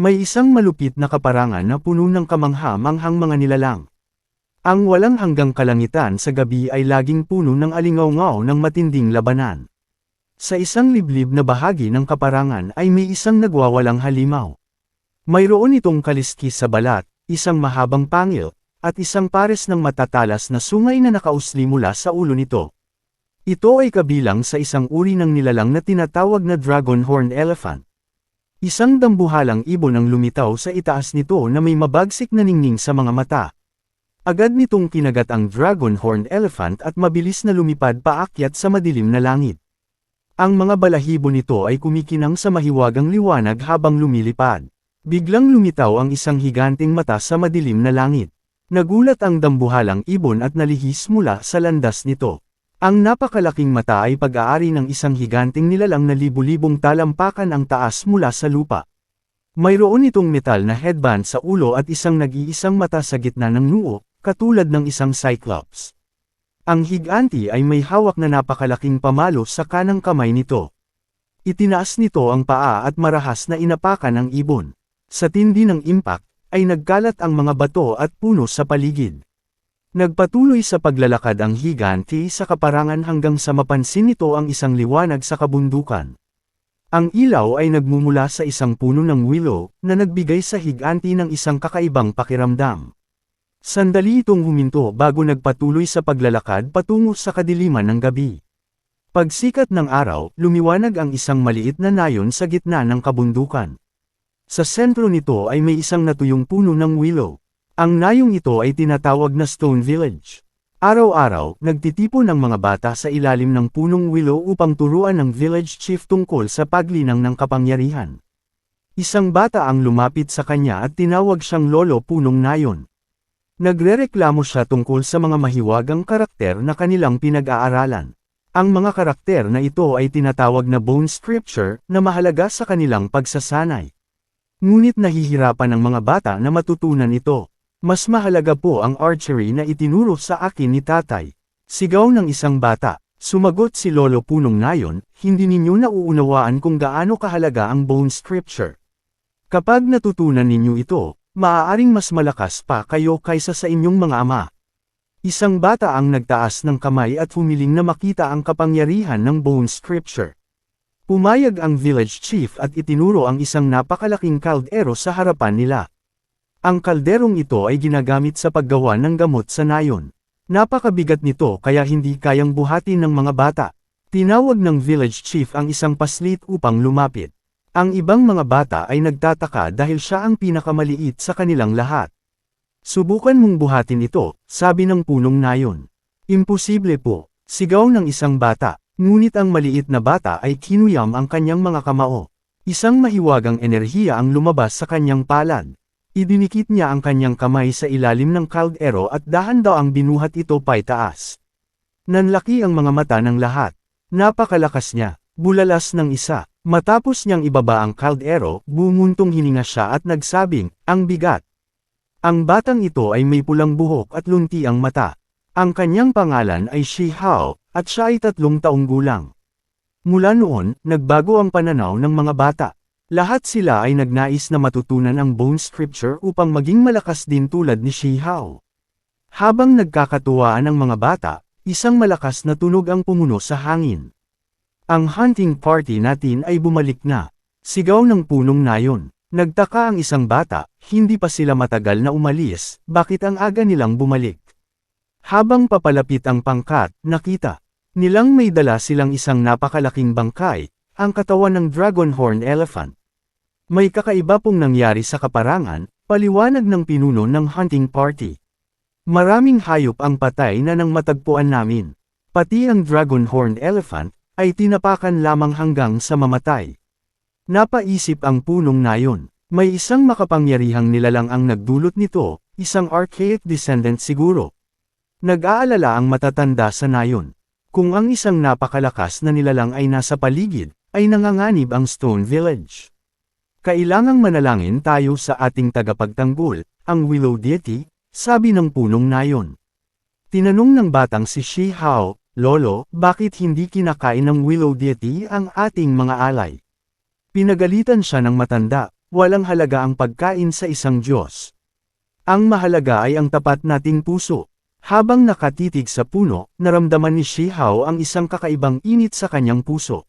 May isang malupit na kaparangan na puno ng kamangha-manghang mga nilalang. Ang walang hanggang kalangitan sa gabi ay laging puno ng alingaw-ngaw ng matinding labanan. Sa isang liblib na bahagi ng kaparangan ay may isang nagwawalang halimaw. Mayroon itong kaliskis sa balat, isang mahabang pangil, at isang pares ng matatalas na sungay na nakausli mula sa ulo nito. Ito ay kabilang sa isang uri ng nilalang na tinatawag na dragon horned elephant. Isang dambuhalang ibon ang lumitaw sa itaas nito na may mabagsik na ningning sa mga mata. Agad nitong kinagat ang dragon horned elephant at mabilis na lumipad paakyat sa madilim na langit. Ang mga balahibo nito ay kumikinang sa mahiwagang liwanag habang lumilipad. Biglang lumitaw ang isang higanteng mata sa madilim na langit. Nagulat ang dambuhalang ibon at nalihis mula sa landas nito. Ang napakalaking mata ay pag-aari ng isang higanteng nilalang na libu-libong talampakan ang taas mula sa lupa. Mayroon itong metal na headband sa ulo at isang nag-iisang mata sa gitna ng noo, katulad ng isang cyclops. Ang higanti ay may hawak na napakalaking pamalo sa kanang kamay nito. Itinaas nito ang paa at marahas na inapakan ang ibon. Sa tindi ng impact, ay nagkalat ang mga bato at puno sa paligid. Nagpatuloy sa paglalakad ang higanti sa kaparangan hanggang sa mapansin nito ang isang liwanag sa kabundukan. Ang ilaw ay nagmumula sa isang puno ng willow na nagbigay sa higanti ng isang kakaibang pakiramdam. Sandali itong huminto bago nagpatuloy sa paglalakad patungo sa kadiliman ng gabi. Pagsikat ng araw, lumiwanag ang isang maliit na nayon sa gitna ng kabundukan. Sa sentro nito ay may isang natuyong puno ng willow. Ang nayong ito ay tinatawag na Stone Village. Araw-araw, nagtitipon ang mga bata sa ilalim ng punong willow upang turuan ng village chief tungkol sa paglinang ng kapangyarihan. Isang bata ang lumapit sa kanya at tinawag siyang Lolo Punong Nayon. Nagrereklamo siya tungkol sa mga mahiwagang karakter na kanilang pinag-aaralan. Ang mga karakter na ito ay tinatawag na bone scripture na mahalaga sa kanilang pagsasanay. Ngunit nahihirapan ang mga bata na matutunan ito. Mas mahalaga po ang archery na itinuro sa akin ni tatay. Sigaw ng isang bata. Sumagot si Lolo Punong Nayon, hindi ninyo nauunawaan kung gaano kahalaga ang bone scripture. Kapag natutunan ninyo ito, maaaring mas malakas pa kayo kaysa sa inyong mga ama. Isang bata ang nagtaas ng kamay at humiling na makita ang kapangyarihan ng bone scripture. Pumayag ang village chief at itinuro ang isang napakalaking kaldero sa harapan nila. Ang kalderong ito ay ginagamit sa paggawa ng gamot sa nayon. Napakabigat nito kaya hindi kayang buhatin ng mga bata. Tinawag ng village chief ang isang paslit upang lumapit. Ang ibang mga bata ay nagtataka dahil siya ang pinakamaliit sa kanilang lahat. Subukan mong buhatin ito, sabi ng punong nayon. Imposible po, sigaw ng isang bata. Ngunit ang maliit na bata ay kinuyam ang kanyang mga kamao. Isang mahiwagang enerhiya ang lumabas sa kanyang palad. Idinikit niya ang kanyang kamay sa ilalim ng kaldero at dahan-daw ang binuhat ito paitaas. Nanlaki ang mga mata ng lahat. Napakalakas niya, bulalas ng isa. Matapos niyang ibaba ang kaldero, bumuntong hininga siya at nagsabing, ang bigat. Ang batang ito ay may pulang buhok at lunti ang mata. Ang kanyang pangalan ay Shi Hao, at siya ay 3 taong gulang. Mula noon, nagbago ang pananaw ng mga bata. Lahat sila ay nagnais na matutunan ang bone scripture upang maging malakas din tulad ni Shi Hao. Habang nagkakatuwaan ang mga bata, isang malakas na tunog ang pumuno sa hangin. Ang hunting party natin ay bumalik na. Sigaw ng punong nayon. Nagtaka ang isang bata, hindi pa sila matagal na umalis, bakit ang aga nilang bumalik? Habang papalapit ang pangkat, nakita nilang may dala silang isang napakalaking bangkay, ang katawan ng dragon horned elephant. May kakaiba pong nangyari sa kaparangan, paliwanag ng pinuno ng hunting party. Maraming hayop ang patay na nang matagpuan namin. Pati ang dragon horned elephant, ay tinapakan lamang hanggang sa mamatay. Napaisip ang punong nayon. May isang makapangyarihang nilalang ang nagdulot nito, isang archaic descendant siguro. Nag-aalala ang matatanda sa nayon. Kung ang isang napakalakas na nilalang ay nasa paligid, ay nanganganib ang Stone Village. Kailangang manalangin tayo sa ating tagapagtanggol, ang Willow Deity, sabi ng punong nayon. Tinanong ng batang si Shi Hao, Lolo, bakit hindi kinakain ng Willow Deity ang ating mga alay? Pinagalitan siya ng matanda, walang halaga ang pagkain sa isang Diyos. Ang mahalaga ay ang tapat nating puso. Habang nakatitig sa puno, naramdaman ni Shihao ang isang kakaibang init sa kanyang puso.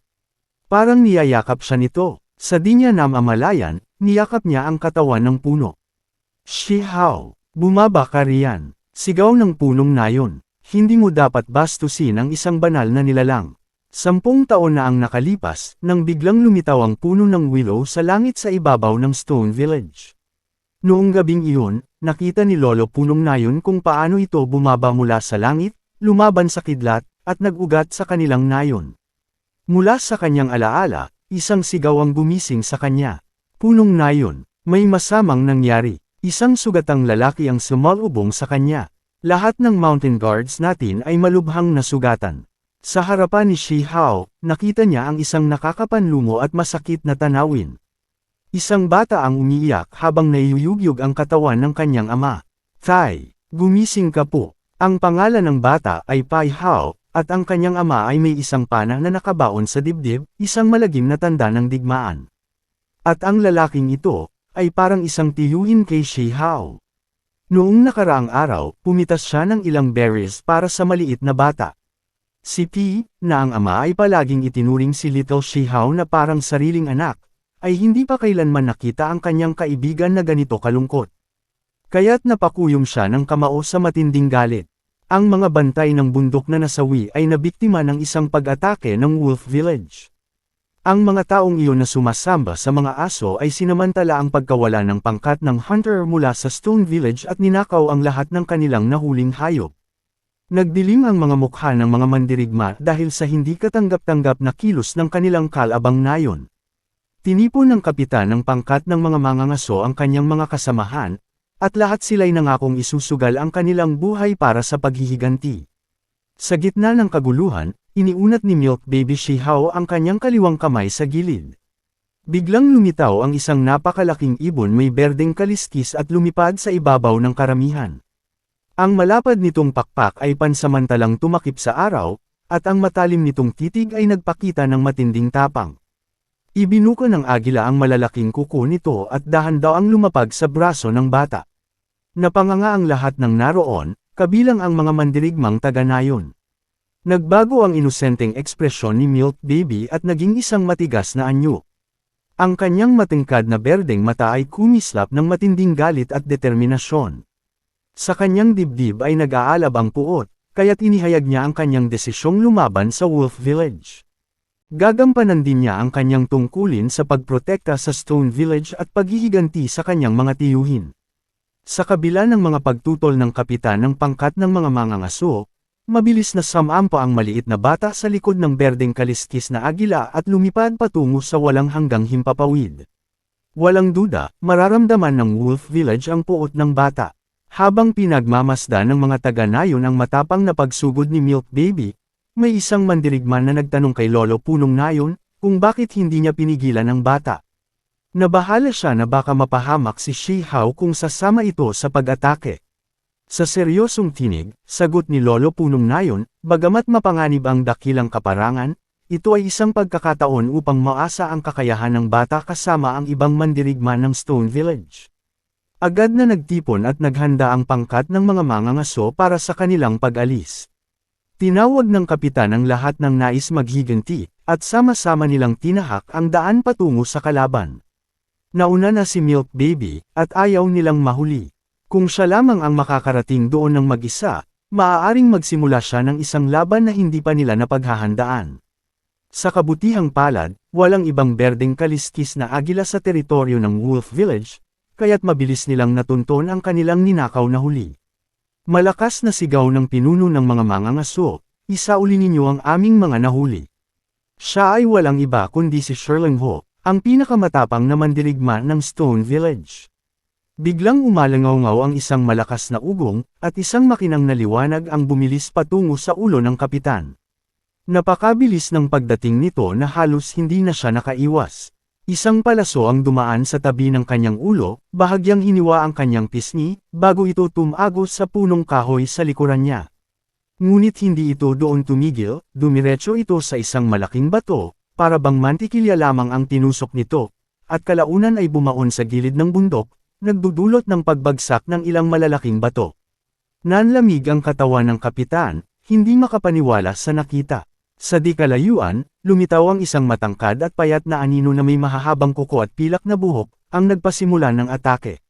Parang niyayakap siya nito. Sa di niya namamalayan, niyakap niya ang katawan ng puno. Shihao, bumaba ka riyan. Sigaw ng punong nayon. Hindi mo dapat bastusin ang isang banal na nilalang. 10 taon na ang nakalipas, nang biglang lumitaw ang puno ng willow sa langit sa ibabaw ng Stone Village. Noong gabing iyon, nakita ni Lolo Punong Nayon kung paano ito bumaba mula sa langit, lumaban sa kidlat, at nag-ugat sa kanilang nayon. Mula sa kanyang alaala, isang sigaw ang gumising sa kanya. Punong Nayon, may masamang nangyari. Isang sugatang lalaki ang sumalubong sa kanya. Lahat ng mountain guards natin ay malubhang nasugatan. Sa harapan ni Shihao, nakita niya ang isang nakakapanlumo at masakit na tanawin. Isang bata ang umiiyak habang naiyuyugyug ang katawan ng kanyang ama. "Tay, gumising ka po." Ang pangalan ng bata ay Pai Hao, at ang kanyang ama ay may isang pana na nakabaon sa dibdib, isang malagim na tanda ng digmaan. At ang lalaking ito, ay parang isang tiyuhin kay Shihao. Noong nakaraang araw, pumitas siya ng ilang berries para sa maliit na bata. Si Pi, na ang ama ay palaging itinuring si Little Shihao na parang sariling anak, ay hindi pa kailanman nakita ang kanyang kaibigan na ganito kalungkot. Kaya't napakuyom siya ng kamao sa matinding galit. Ang mga bantay ng bundok na nasawi ay nabiktima ng isang pag-atake ng Wolf Village. Ang mga taong iyon na sumasamba sa mga aso ay sinamantala ang pagkawala ng pangkat ng hunter mula sa Stone Village at ninakaw ang lahat ng kanilang nahuling hayop. Nagdilim ang mga mukha ng mga mandirigma dahil sa hindi katanggap-tanggap na kilos ng kanilang kalabang nayon. Tinipon ng kapitan ng pangkat ng mga mangangaso ang kanyang mga kasamahan, at lahat sila'y nangakong isusugal ang kanilang buhay para sa paghihiganti. Sa gitna ng kaguluhan, iniunat ni Milk Baby Shihao ang kanyang kaliwang kamay sa gilid. Biglang lumitaw ang isang napakalaking ibon may berdeng kaliskis at lumipad sa ibabaw ng karamihan. Ang malapad nitong pakpak ay pansamantalang tumakip sa araw, at ang matalim nitong titig ay nagpakita ng matinding tapang. Ibinuka ng agila ang malalaking kuko nito at dahan-dahang lumapag sa braso ng bata. Napanganga ang lahat ng naroon, kabilang ang mga mandirigmang taga-nayon. Nagbago ang inosenteng ekspresyon ni Milk Baby at naging isang matigas na anyo. Ang kanyang matingkad na berdeng mata ay kumislap ng matinding galit at determinasyon. Sa kanyang dibdib ay nag-aalab ang puot, kaya't inihayag niya ang kanyang desisyong lumaban sa Wolf Village. Gagampanan din niya ang kanyang tungkulin sa pagprotekta sa Stone Village at paghihiganti sa kanyang mga tiyuhin. Sa kabila ng mga pagtutol ng kapitan ng pangkat ng mga mangangaso, mabilis na sumampa ang maliit na bata sa likod ng berdeng kaliskis na agila at lumipad patungo sa walang hanggang himpapawid. Walang duda, mararamdaman ng Wolf Village ang puot ng bata. Habang pinagmamasdan ng mga taga-nayon ang matapang na pagsugod ni Milk Baby, may isang mandirigman na nagtanong kay Lolo Punong Nayon, kung bakit hindi niya pinigilan ang bata. Nabahala siya na baka mapahamak si Shihao kung sasama ito sa pag-atake. Sa seryosong tinig, sagot ni Lolo Punong Nayon, bagamat mapanganib ang dakilang kaparangan, ito ay isang pagkakataon upang maasa ang kakayahan ng bata kasama ang ibang mandirigma ng Stone Village. Agad na nagtipon at naghanda ang pangkat ng mga mangangaso para sa kanilang pag-alis. Tinawag ng kapitan ang lahat ng nais maghiganti, at sama-sama nilang tinahak ang daan patungo sa kalaban. Nauna na si Milk Baby, at ayaw nilang mahuli. Kung siya lamang ang makakarating doon ng mag-isa, maaaring magsimula siya ng isang laban na hindi pa nila napaghahandaan. Sa kabutihang palad, walang ibang berdeng kaliskis na agila sa teritoryo ng Wolf Village, kaya't mabilis nilang natunton ang kanilang ninakaw na huli. Malakas na sigaw ng pinuno ng mga mangangaso, "Isauli ninyo ang aming mga nahuli." Siya ay walang iba kundi si Sherling Ho, ang pinakamatapang na mandirigma ng Stone Village. Biglang umalangaw-ngaw ang isang malakas na ugong, at isang makinang na liwanag ang bumilis patungo sa ulo ng kapitan. Napakabilis ng pagdating nito na halos hindi na siya nakaiwas. Isang palaso ang dumaan sa tabi ng kanyang ulo, bahagyang hiniwa ang kanyang pisngi, bago ito tumagos sa punong kahoy sa likuran niya. Ngunit hindi ito doon tumigil, dumiretso ito sa isang malaking bato, para bang mantikilya lamang ang tinusok nito, at kalaunan ay bumaon sa gilid ng bundok, nagdudulot ng pagbagsak ng ilang malalaking bato. Nanlamig ang katawan ng kapitan, hindi makapaniwala sa nakita. Sa di kalayuan, lumitaw ang isang matangkad at payat na anino na may mahahabang kuko at pilak na buhok, ang nagpasimula ng atake.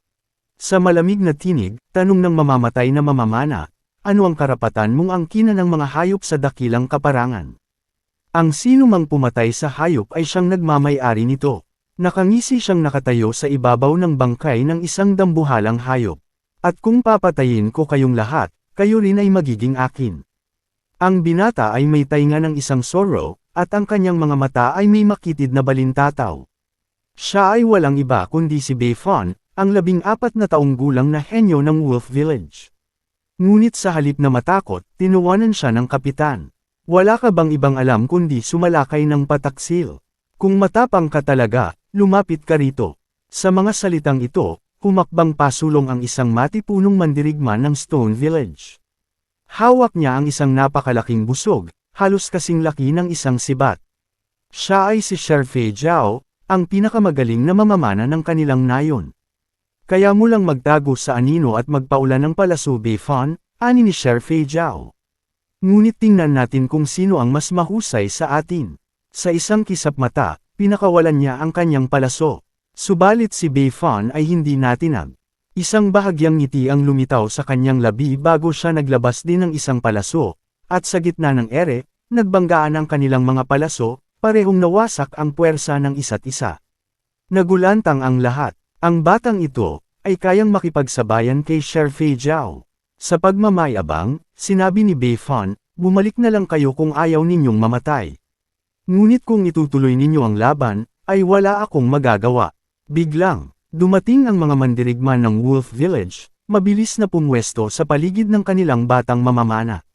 Sa malamig na tinig, tanong ng mamamatay na mamamana, ano ang karapatan mong angkina ng mga hayop sa dakilang kaparangan? Ang sino mang pumatay sa hayop ay siyang nagmamay-ari nito. Nakangisi siyang nakatayo sa ibabaw ng bangkay ng isang dambuhalang hayop. At kung papatayin ko kayong lahat, kayo rin ay magiging akin. Ang binata ay may tainga ng isang sorrow, at ang kanyang mga mata ay may makitid na balintataw. Siya ay walang iba kundi si Beifon, ang 14 na taong gulang na henyo ng Wolf Village. Ngunit sa halip na matakot, tinuwanan siya ng kapitan. Wala ka bang ibang alam kundi sumalakay ng pataksil? Kung matapang ka talaga, lumapit ka rito. Sa mga salitang ito, humakbang pasulong ang isang matipunong mandirigma ng Stone Village. Hawak niya ang isang napakalaking busog, halos kasing laki ng isang sibat. Siya ay si Sherfei Jiao, ang pinakamagaling na mamamana ng kanilang nayon. Kaya mo lang magtago sa anino at magpaulan ng palaso Beifon, ani ni Sherfei Jiao. Ngunit tingnan natin kung sino ang mas mahusay sa atin. Sa isang kisap mata, pinakawalan niya ang kanyang palaso. Subalit si Beifon ay hindi natinag. Isang bahagyang ngiti ang lumitaw sa kanyang labi bago siya naglabas din ng isang palaso, at sa gitna ng ere, nagbanggaan ang kanilang mga palaso, parehong nawasak ang puwersa ng isa't isa. Nagulantang ang lahat. Ang batang ito, ay kayang makipagsabayan kay Sherfei Jiao. Sa pagmamayabang, sinabi ni Beifon, bumalik na lang kayo kung ayaw ninyong mamatay. Ngunit kung itutuloy ninyo ang laban, ay wala akong magagawa. Biglang, dumating ang mga mandirigma ng Wolf Village, mabilis na pumwesto sa paligid ng kanilang batang mamamana.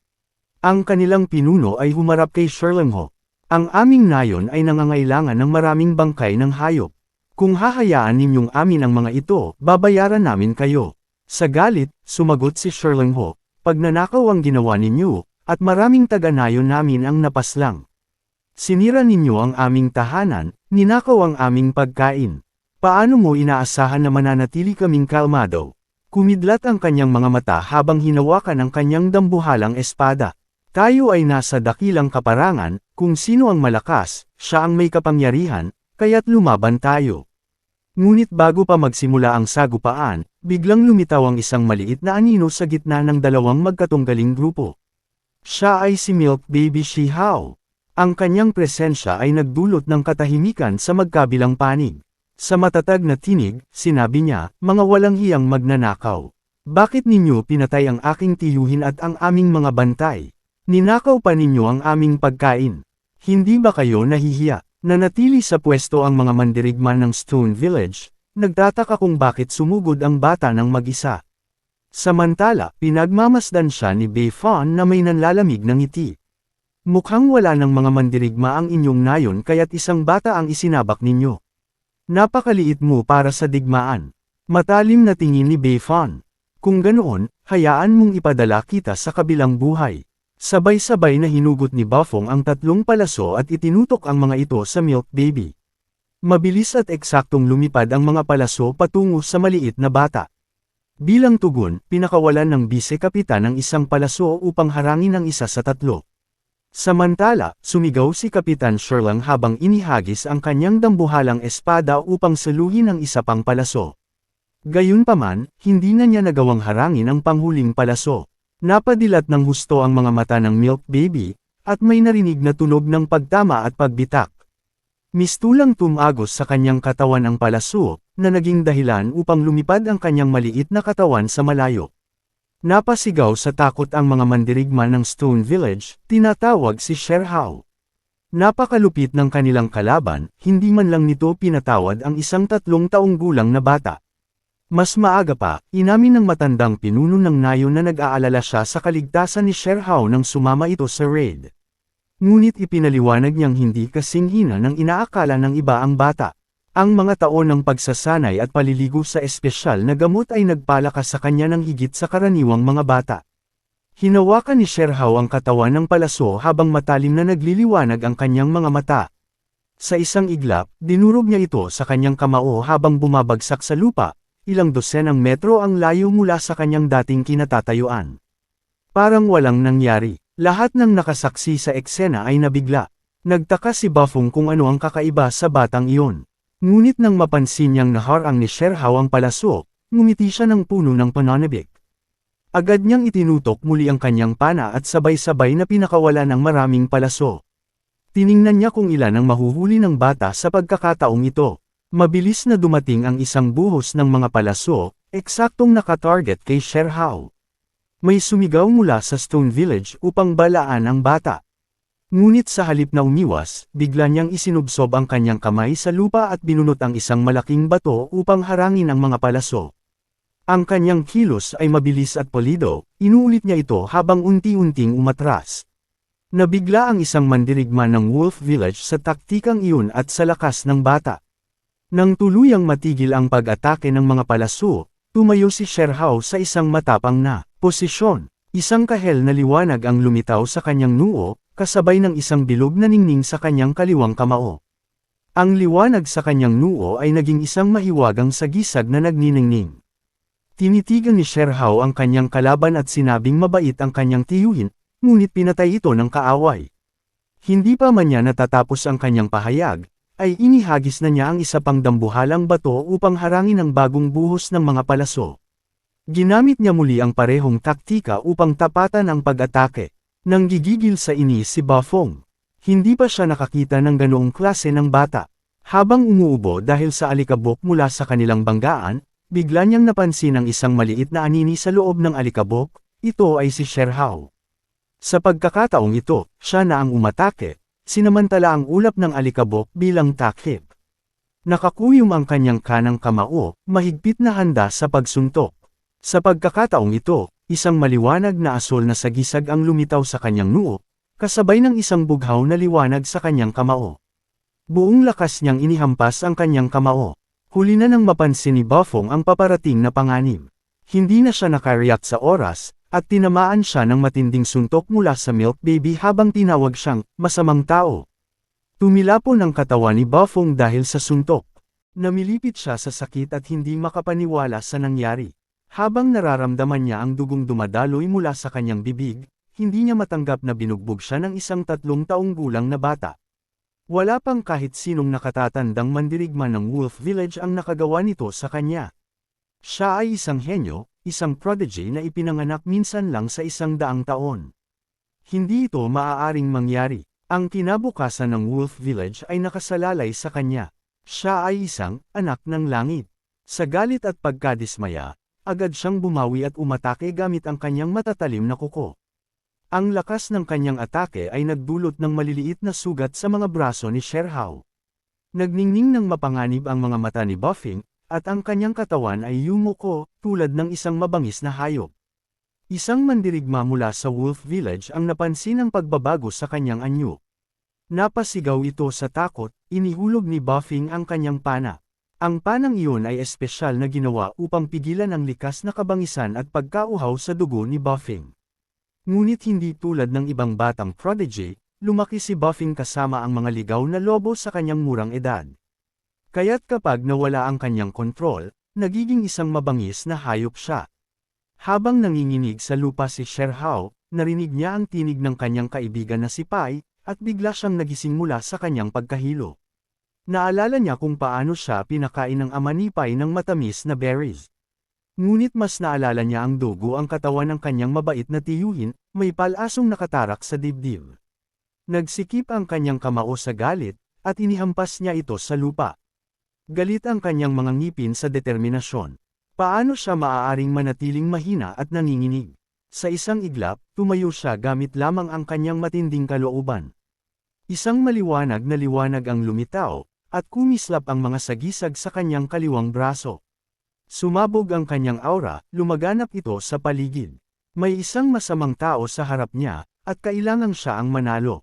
Ang kanilang pinuno ay humarap kay Sherlingho. Ang aming nayon ay nangangailangan ng maraming bangkay ng hayop. Kung hahayaan ninyong amin ang mga ito, babayaran namin kayo. Sa galit, sumagot si Sherlingho, pagnanakaw ang ginawa ninyo, at maraming taga-nayon namin ang napaslang. Sinira ninyo ang aming tahanan, ninakaw ang aming pagkain. Paano mo inaasahan na mananatili kaming kalmado? Kumidlat ang kanyang mga mata habang hinawakan ang kanyang dambuhalang espada. Tayo ay nasa dakilang kaparangan, kung sino ang malakas, siya ang may kapangyarihan, kaya't lumaban tayo. Ngunit bago pa magsimula ang sagupaan, biglang lumitaw ang isang maliit na anino sa gitna ng dalawang magkatunggaling grupo. Siya ay si Milk Baby Shihao. Ang kanyang presensya ay nagdulot ng katahimikan sa magkabilang panig. Sa matatag na tinig, sinabi niya, mga walang hiyang magnanakaw. Bakit ninyo pinatay ang aking tiyuhin at ang aming mga bantay? Ninakaw pa ninyo ang aming pagkain. Hindi ba kayo nahihiya? Nanatili sa pwesto ang mga mandirigma ng Stone Village, nagtataka kung bakit sumugod ang bata ng mag-isa. Samantala, pinagmamasdan siya ni Beifon na may nanlalamig ng ngiti. Mukhang wala ng mga mandirigma ang inyong nayon kaya't isang bata ang isinabak ninyo. Napakaliit mo para sa digmaan. Matalim na tingin ni Beifon. Kung ganoon, hayaan mong ipadala kita sa kabilang buhay. Sabay-sabay na hinugot ni Buffong ang 3 palaso at itinutok ang mga ito sa Milk Baby. Mabilis at eksaktong lumipad ang mga palaso patungo sa maliit na bata. Bilang tugon, pinakawalan ng bise-kapitan ang isang palaso upang harangin ang isa sa 3. Samantala, sumigaw si Kapitan Sherlang habang inihagis ang kanyang dambuhalang espada upang saluhin ang isa pang palaso. Gayunpaman, hindi na niya nagawang harangin ang panghuling palaso. Napadilat ng husto ang mga mata ng Milk Baby, at may narinig na tunog ng pagtama at pagbitak. Mistulang tumagos sa kanyang katawan ang palaso, na naging dahilan upang lumipad ang kanyang maliit na katawan sa malayo. Napasigaw sa takot ang mga mandirigma ng Stone Village, tinatawag si Sherhao. Napakalupit ng kanilang kalaban, hindi man lang nito pinatawad ang isang 3 taong gulang na bata. Mas maaga pa, inamin ng matandang pinuno ng nayon na nag-aalala siya sa kaligtasan ni Sherhao nang sumama ito sa raid. Ngunit ipinaliwanag niyang hindi kasing hina ng inaakala ng iba ang bata. Ang mga taon ng pagsasanay at paliligo sa espesyal na gamot ay nagpalakas sa kanya ng higit sa karaniwang mga bata. Hinawakan ni Sherhao ang katawan ng palaso habang matalim na nagliliwanag ang kanyang mga mata. Sa isang iglap, dinurog niya ito sa kanyang kamao habang bumabagsak sa lupa, ilang dosenang metro ang layo mula sa kanyang dating kinatatayuan. Parang walang nangyari. Lahat ng nakasaksi sa eksena ay nabigla. Nagtaka si Buffong kung ano ang kakaiba sa batang iyon. Ngunit nang mapansin niyang naharang ni Sherhow ang palaso, ngumiti siya ng puno ng pananabik. Agad niyang itinutok muli ang kanyang pana at sabay-sabay na pinakawala ng maraming palaso. Tiningnan niya kung ilan ang mahuhuli ng bata sa pagkakataong ito. Mabilis na dumating ang isang buhos ng mga palaso, eksaktong nakatarget kay Sherhow. May sumigaw mula sa Stone Village upang balaan ang bata. Ngunit sa halip na umiwas, bigla niyang isinubsob ang kanyang kamay sa lupa at binunot ang isang malaking bato upang harangin ang mga palaso. Ang kanyang kilos ay mabilis at polido, inuulit niya ito habang unti-unting umatras. Nabigla ang isang mandirigma ng Wolf Village sa taktikang iyon at sa lakas ng bata. Nang tuluyang matigil ang pag-atake ng mga palaso, tumayo si Sherhow sa isang matapang na posisyon. Isang kahel na liwanag ang lumitaw sa kanyang noo, kasabay ng isang bilog na ningning sa kanyang kaliwang kamao. Ang liwanag sa kanyang noo ay naging isang mahiwagang sagisag na nagniningning. Tinitigan ni Sherhow ang kanyang kalaban at sinabing mabait ang kanyang tiyuhin, ngunit pinatay ito ng kaaway. Hindi pa man niya natatapos ang kanyang pahayag, ay inihagis na niya ang isa pang dambuhalang bato upang harangin ang bagong buhos ng mga palaso. Ginamit niya muli ang parehong taktika upang tapatan ang pag-atake. Nang gigigil sa inis si Buffong. Hindi pa siya nakakita ng ganoong klase ng bata. Habang umuubo dahil sa alikabok mula sa kanilang banggaan, bigla niyang napansin ang isang maliit na anini sa loob ng alikabok, ito ay si Sherhow. Sa pagkakataong ito, siya na ang umatake, sinamantala ang ulap ng alikabok bilang takip. Nakakuyom ang kanyang kanang kamao, mahigpit na handa sa pagsuntok. Sa pagkakataong ito, isang maliwanag na asol na sagisag ang lumitaw sa kanyang noo, kasabay ng isang bughaw na liwanag sa kanyang kamao. Buong lakas niyang inihampas ang kanyang kamao. Huli na nang mapansin ni Buffong ang paparating na panganib. Hindi na siya nakareact sa oras, at tinamaan siya ng matinding suntok mula sa Milk Baby habang tinawag siyang masamang tao. Tumilapon ang katawan ni Buffong dahil sa suntok. Namilipit siya sa sakit at hindi makapaniwala sa nangyari. Habang nararamdaman niya ang dugong dumadaloy mula sa kanyang bibig, hindi niya matanggap na binugbog siya ng isang 3 taong gulang na bata. Wala pang kahit sinong nakatatandang mandirigma ng Wolf Village ang nakagawa nito sa kanya. Siya ay isang henyo, isang prodigy na ipinanganak minsan lang sa 100 taon. Hindi ito maaaring mangyari. Ang kinabukasan ng Wolf Village ay nakasalalay sa kanya. Siya ay isang anak ng langit. Sa galit at pagkadismaya, agad siyang bumawi at umatake gamit ang kanyang matatalim na kuko. Ang lakas ng kanyang atake ay nagdulot ng maliliit na sugat sa mga braso ni Sherhow. Nagningning ng mapanganib ang mga mata ni Buffing, at ang kanyang katawan ay yumuko, tulad ng isang mabangis na hayop. Isang mandirigma mula sa Wolf Village ang napansin ang pagbabago sa kanyang anyo. Napasigaw ito sa takot, inihulog ni Buffing ang kanyang pana. Ang panang iyon ay espesyal na ginawa upang pigilan ang likas na kabangisan at pagkauhaw sa dugo ni Buffing. Ngunit hindi tulad ng ibang batang prodigy, lumaki si Buffing kasama ang mga ligaw na lobo sa kanyang murang edad. Kaya't kapag nawala ang kanyang kontrol, nagiging isang mabangis na hayop siya. Habang nanginginig sa lupa si Sherhow, narinig niya ang tinig ng kanyang kaibigan na si Pai, at bigla siyang nagising mula sa kanyang pagkahilo. Naalala niya kung paano siya pinakain ng ama ni Pai ng matamis na berries. Ngunit mas naalala niya ang dugo ang katawan ng kanyang mabait na tiyuhin, may palasong nakatarak sa dibdib. Nagsikip ang kanyang kamao sa galit, at inihampas niya ito sa lupa. Galit ang kanyang mga ngipin sa determinasyon. Paano siya maaaring manatiling mahina at nanginginig? Sa isang iglap, tumayo siya gamit lamang ang kanyang matinding kalooban. Isang maliwanag na liwanag ang lumitaw, at kumislap ang mga sagisag sa kanyang kaliwang braso. Sumabog ang kanyang aura, lumaganap ito sa paligid. May isang masamang tao sa harap niya, at kailangang siya ang manalo.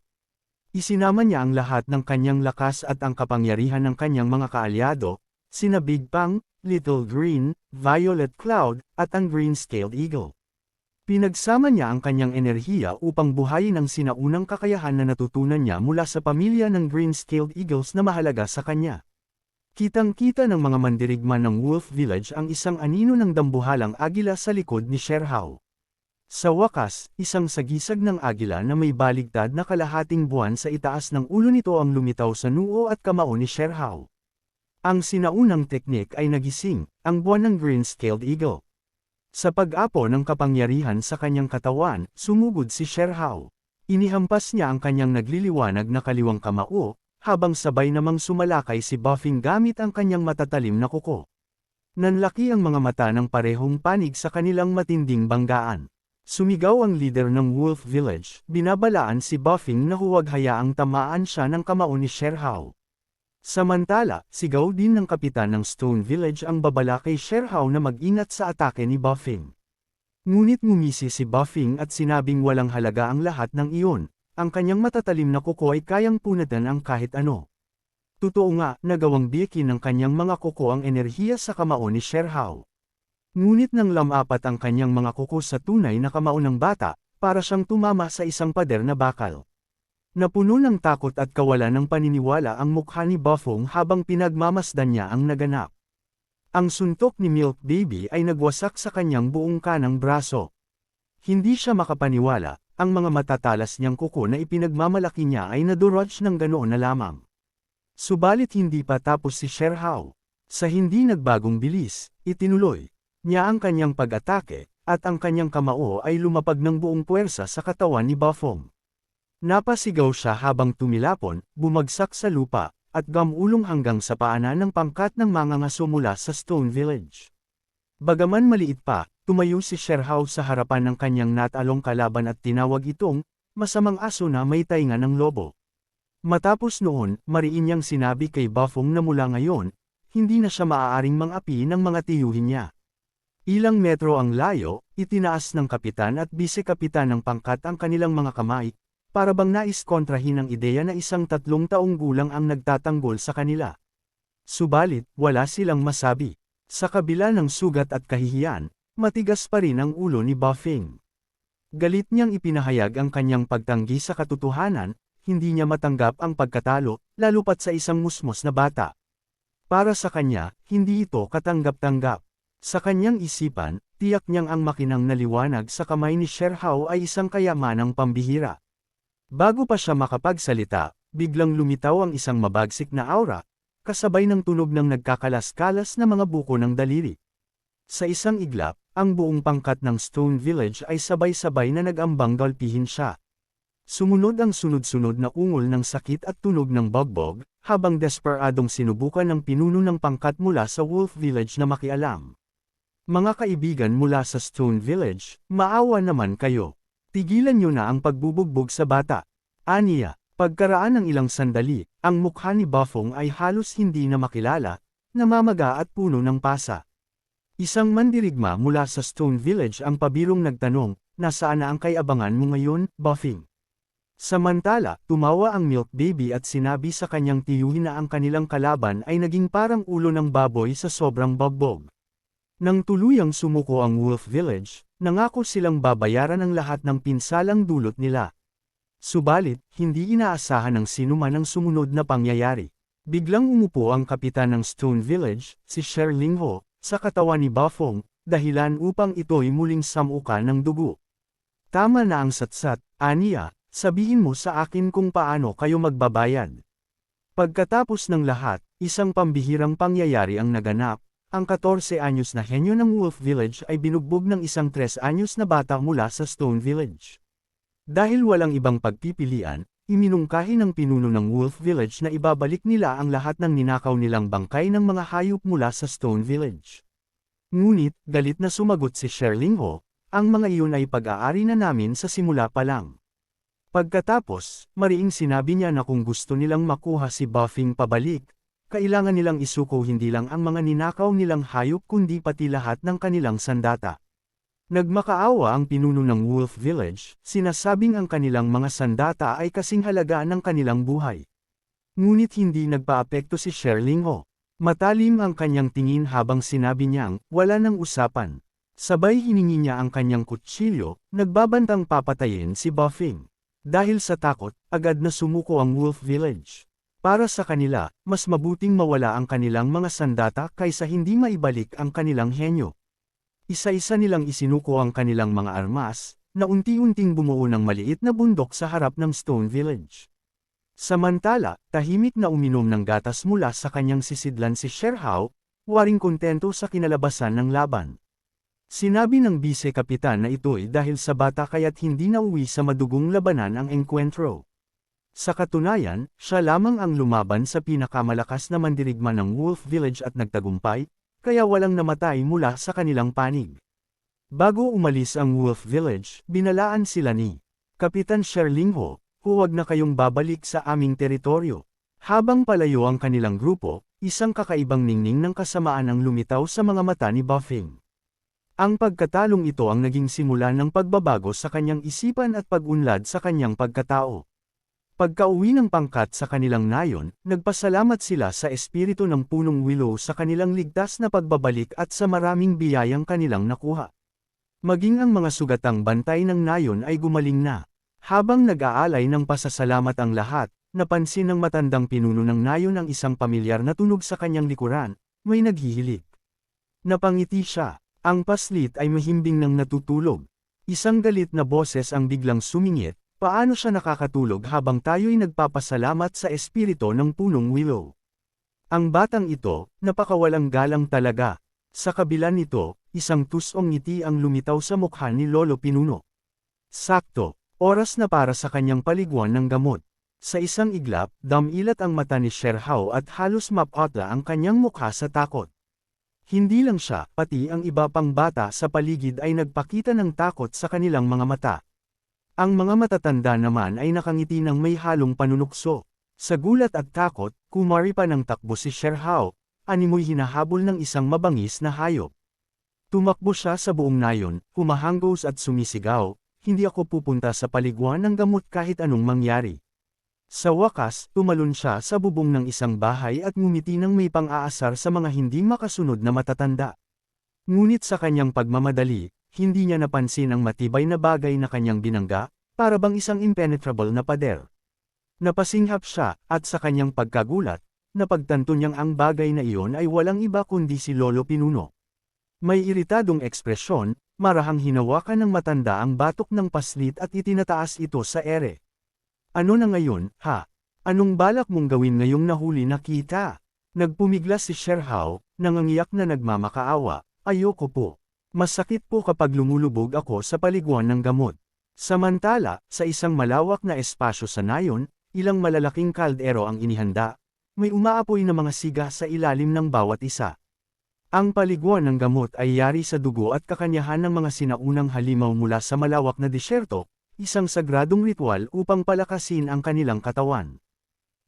Isinama niya ang lahat ng kanyang lakas at ang kapangyarihan ng kanyang mga kaalyado, sina Big Pang, Little Green, Violet Cloud, at ang Green-Scaled Eagle. Pinagsama niya ang kanyang enerhiya upang buhayin ang sinaunang kakayahan na natutunan niya mula sa pamilya ng Green-scaled Eagles na mahalaga sa kanya. Kitang-kita ng mga mandirigma ng Wolf Village ang isang anino ng dambuhalang agila sa likod ni Sherhao. Sa wakas, isang sagisag ng agila na may baligtad na kalahating buwan sa itaas ng ulo nito ang lumitaw sa noo at kamao ni Sherhao. Ang sinaunang teknik ay nagising, ang buwan ng Green-scaled Eagle. Sa pag-apo ng kapangyarihan sa kanyang katawan, sumugod si Sherhao. Inihampas niya ang kanyang nagliliwanag na kaliwang kamao, habang sabay namang sumalakay si Buffing gamit ang kanyang matatalim na kuko. Nanlaki ang mga mata ng parehong panig sa kanilang matinding banggaan. Sumigaw ang leader ng Wolf Village, binabalaan si Buffing na huwag hayaang tamaan siya ng kamao ni Sherhao. Samantala, sigaw din ng kapitan ng Stone Village ang babala kay Sherhao na mag-ingat sa atake ni Buffing. Ngunit ngumisi si Buffing at sinabing walang halaga ang lahat ng iyon, ang kanyang matatalim na kuko ay kayang punatan ang kahit ano. Totoo nga, nagawang biyakin ng kanyang mga kuko ang enerhiya sa kamao ni Sherhao. Ngunit nang lamapat ang kanyang mga kuko sa tunay na kamao ng bata, para siyang tumama sa isang pader na bakal. Napuno ng takot at kawalan ng paniniwala ang mukha ni Buffong habang pinagmamasdan niya ang naganap. Ang suntok ni Milk Baby ay nagwasak sa kanyang buong kanang braso. Hindi siya makapaniwala, ang mga matatalas niyang kuko na ipinagmamalaki niya ay naduraj ng ganoon na lamang. Subalit hindi pa tapos si Sherhao. Sa hindi nagbagong bilis, itinuloy niya ang kanyang pag-atake, at ang kanyang kamao ay lumapag ng buong puwersa sa katawan ni Buffong. Napasigaw siya habang tumilapon, bumagsak sa lupa, at gamulong hanggang sa paanan ng pangkat ng mangangaso mula sa Stone Village. Bagaman maliit pa, tumayo si Sherhao sa harapan ng kanyang natalong kalaban at tinawag itong, masamang aso na may tainga ng lobo. Matapos noon, mariin niyang sinabi kay Buffong na mula ngayon, hindi na siya maaaring mang-api ng mga tiyuhin niya. Ilang metro ang layo, itinaas ng kapitan at bise-kapitan ng pangkat ang kanilang mga kamay, para bang nais kontrahin ang ideya na isang 3 taong gulang ang nagtatanggol sa kanila. Subalit, wala silang masabi. Sa kabila ng sugat at kahihiyan, matigas pa rin ang ulo ni Buffing. Galit niyang ipinahayag ang kanyang pagtanggi sa katotohanan, hindi niya matanggap ang pagkatalo, lalo pat sa isang musmos na bata. Para sa kanya, hindi ito katanggap-tanggap. Sa kanyang isipan, tiyak niyang ang makinang naliwanag sa kamay ni Sherhao ay isang kayamanang pambihira. Bago pa siya makapagsalita, biglang lumitaw ang isang mabagsik na aura, kasabay ng tunog ng nagkakalas-kalas na mga buko ng daliri. Sa isang iglap, ang buong pangkat ng Stone Village ay sabay-sabay na nag-ambang galpihin siya. Sumunod ang sunod-sunod na ungol ng sakit at tunog ng bogbog, habang desperadong sinubukan ng pinuno ng pangkat mula sa Wolf Village na makialam. Mga kaibigan mula sa Stone Village, maawa naman kayo. Tigilan niyo na ang pagbubugbog sa bata. Aniya, pagkaraan ng ilang sandali, ang mukha ni Buffong ay halos hindi na makilala, namamaga at puno ng pasa. Isang mandirigma mula sa Stone Village ang pabirong nagtanong, nasaan na ang kayabangan mo ngayon, Buffing? Samantala, tumawa ang Milk Baby at sinabi sa kanyang tiyuhin na ang kanilang kalaban ay naging parang ulo ng baboy sa sobrang bogbog. Nang tuluyang sumuko ang Wolf Village, nangako silang babayaran ang lahat ng pinsalang dulot nila. Subalit, hindi inaasahan ng sinuman ang sumunod na pangyayari. Biglang umupo ang kapitan ng Stone Village, si Sherling Ho, sa katawan ni Buffong, dahilan upang ito'y muling samukan ng dugo. Tama na ang satsat, aniya, sabihin mo sa akin kung paano kayo magbabayad. Pagkatapos ng lahat, isang pambihirang pangyayari ang naganap. Ang 14 anyos na henyo ng Wolf Village ay binugbog ng isang 3 anyos na bata mula sa Stone Village. Dahil walang ibang pagpipilian, iminungkahi ng pinuno ng Wolf Village na ibabalik nila ang lahat ng ninakaw nilang bangkay ng mga hayop mula sa Stone Village. Ngunit, galit na sumagot si Sherling Ho, ang mga iyon ay pag-aari na namin sa simula pa lang. Pagkatapos, mariing sinabi niya na kung gusto nilang makuha si Buffing pabalik, kailangan nilang isuko hindi lang ang mga ninakaw nilang hayop kundi pati lahat ng kanilang sandata. Nagmakaawa ang pinuno ng Wolf Village, sinasabing ang kanilang mga sandata ay kasing halaga ng kanilang buhay. Ngunit hindi nagpaapekto si Sherling Ho. Matalim ang kanyang tingin habang sinabi niyang, wala nang usapan. Sabay hiningi niya ang kanyang kutsilyo, nagbabantang papatayin si Buffing. Dahil sa takot, agad na sumuko ang Wolf Village. Para sa kanila, mas mabuting mawala ang kanilang mga sandata kaysa hindi maibalik ang kanilang henyo. Isa-isa nilang isinuko ang kanilang mga armas, na unti-unting bumuo ng maliit na bundok sa harap ng Stone Village. Samantala, tahimik na uminom ng gatas mula sa kanyang sisidlan si Sherhao, waring kontento sa kinalabasan ng laban. Sinabi ng bise-kapitan na ito'y dahil sa bata kaya't hindi nauwi sa madugong labanan ang engkwentro. Sa katunayan, siya lamang ang lumaban sa pinakamalakas na mandirigma ng Wolf Village at nagtagumpay, kaya walang namatay mula sa kanilang panig. Bago umalis ang Wolf Village, binalaan sila ni Kapitan Sherlingho, huwag na kayong babalik sa aming teritoryo. Habang palayo ang kanilang grupo, isang kakaibang ningning ng kasamaan ang lumitaw sa mga mata ni Buffing. Ang pagkatalong ito ang naging simula ng pagbabago sa kanyang isipan at pag-unlad sa kanyang pagkatao. Pagkauwi ng pangkat sa kanilang nayon, nagpasalamat sila sa espiritu ng punong willow sa kanilang ligtas na pagbabalik at sa maraming biyayang kanilang nakuha. Maging ang mga sugatang bantay ng nayon ay gumaling na. Habang nag-aalay ng pasasalamat ang lahat, napansin ng matandang pinuno ng nayon ang isang pamilyar na tunog sa kanyang likuran, may naghihilik. Napangiti siya. Ang paslit ay mahimbing nang natutulog. Isang galit na boses ang biglang sumingit. Paano siya nakakatulog habang tayo'y nagpapasalamat sa espiritu ng punong willow? Ang batang ito, napakawalang galang talaga. Sa kabila nito, isang tusong ngiti ang lumitaw sa mukha ni Lolo Pinuno. Sakto, oras na para sa kanyang paliguan ng gamot. Sa isang iglap, damilat ang mata ni Sherhao at halos mapotla ang kanyang mukha sa takot. Hindi lang siya, pati ang iba pang bata sa paligid ay nagpakita ng takot sa kanilang mga mata. Ang mga matatanda naman ay nakangiti ng may halong panunukso. Sa gulat at takot, kumari pa ng takbo si Sherhao, animoy hinahabol ng isang mabangis na hayop. Tumakbo siya sa buong nayon, humahanggos at sumisigaw, hindi ako pupunta sa paliguan ng gamot kahit anong mangyari. Sa wakas, tumalon siya sa bubong ng isang bahay at ngumiti ng may pang-aasar sa mga hindi makasunod na matatanda. Ngunit sa kanyang pagmamadali, hindi niya napansin ang matibay na bagay na kanyang binangga, para bang isang impenetrable na pader. Napasinghap siya, at sa kanyang pagkagulat, napagtanto niyang ang bagay na iyon ay walang iba kundi si Lolo Pinuno. May iritadong ekspresyon, marahang hinawakan ng matanda ang batok ng paslit at itinataas ito sa ere. Ano na ngayon, ha? Anong balak mong gawin ngayong nahuli na kita? Nagpumiglas si Sherhao, nangangiyak na nagmamakaawa, ayoko po. Masakit po kapag lumulubog ako sa paliguan ng gamot. Samantala, sa isang malawak na espasyo sa nayon, ilang malalaking kaldero ang inihanda. May umaapoy na mga siga sa ilalim ng bawat isa. Ang paliguan ng gamot ay yari sa dugo at kakanyahan ng mga sinaunang halimaw mula sa malawak na disyerto, isang sagradong ritual upang palakasin ang kanilang katawan.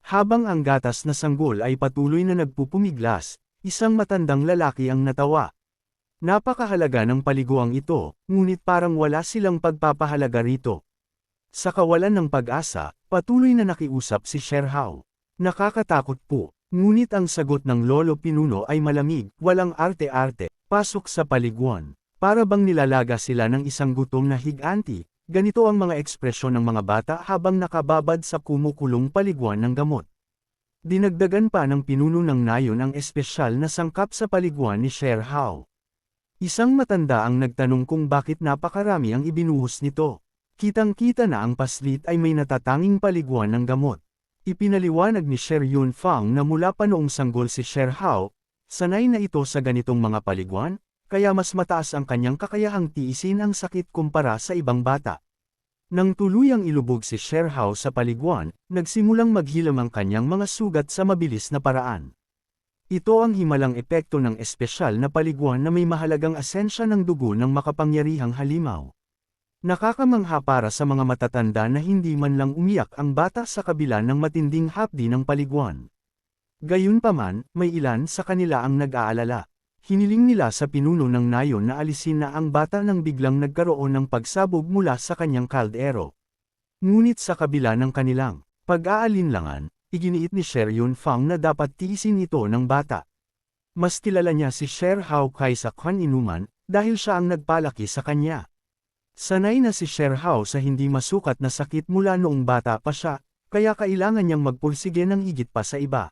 Habang ang gatas na sanggol ay patuloy na nagpupumiglas, isang matandang lalaki ang natawa. Napakahalaga ng paliguang ito, ngunit parang wala silang pagpapahalaga rito. Sa kawalan ng pag-asa, patuloy na nakiusap si Sherhao. Nakakatakot po, ngunit ang sagot ng Lolo Pinuno ay malamig, walang arte-arte, pasok sa paliguan. Para bang nilalaga sila ng isang gutom na higanti, ganito ang mga ekspresyon ng mga bata habang nakababad sa kumukulong paliguan ng gamot. Dinagdagan pa ng pinuno ng nayon ang espesyal na sangkap sa paliguan ni Sherhao. Isang matanda ang nagtanong kung bakit napakarami ang ibinuhos nito. Kitang-kita na ang paslit ay may natatanging paliguan ng gamot. Ipinaliwanag ni Sher Yunfang na mula pa noong sanggol si Sherhao, sanay na ito sa ganitong mga paliguan, kaya mas mataas ang kanyang kakayahang tiisin ang sakit kumpara sa ibang bata. Nang tuluyang ilubog si Sherhao sa paliguan, nagsimulang maghilam ang kanyang mga sugat sa mabilis na paraan. Ito ang himalang epekto ng espesyal na paliguan na may mahalagang asensya ng dugo ng makapangyarihang halimaw. Nakakamangha para sa mga matatanda na hindi man lang umiyak ang bata sa kabila ng matinding hapdi ng paliguan. Gayunpaman, may ilan sa kanila ang nag-aalala. Hiniling nila sa pinuno ng nayon na alisin na ang bata nang biglang nagkaroon ng pagsabog mula sa kanyang kaldero. Ngunit sa kabila ng kanilang pag-aalinlangan, iginiit ni Sher Yunfang na dapat tiisin ito ng bata. Mas kilala niya si Sherhao kaysa Kwan Inuman, dahil siya ang nagpalaki sa kanya. Sanay na si Sherhao sa hindi masukat na sakit mula noong bata pa siya, kaya kailangan niyang magpursige ng higit pa sa iba.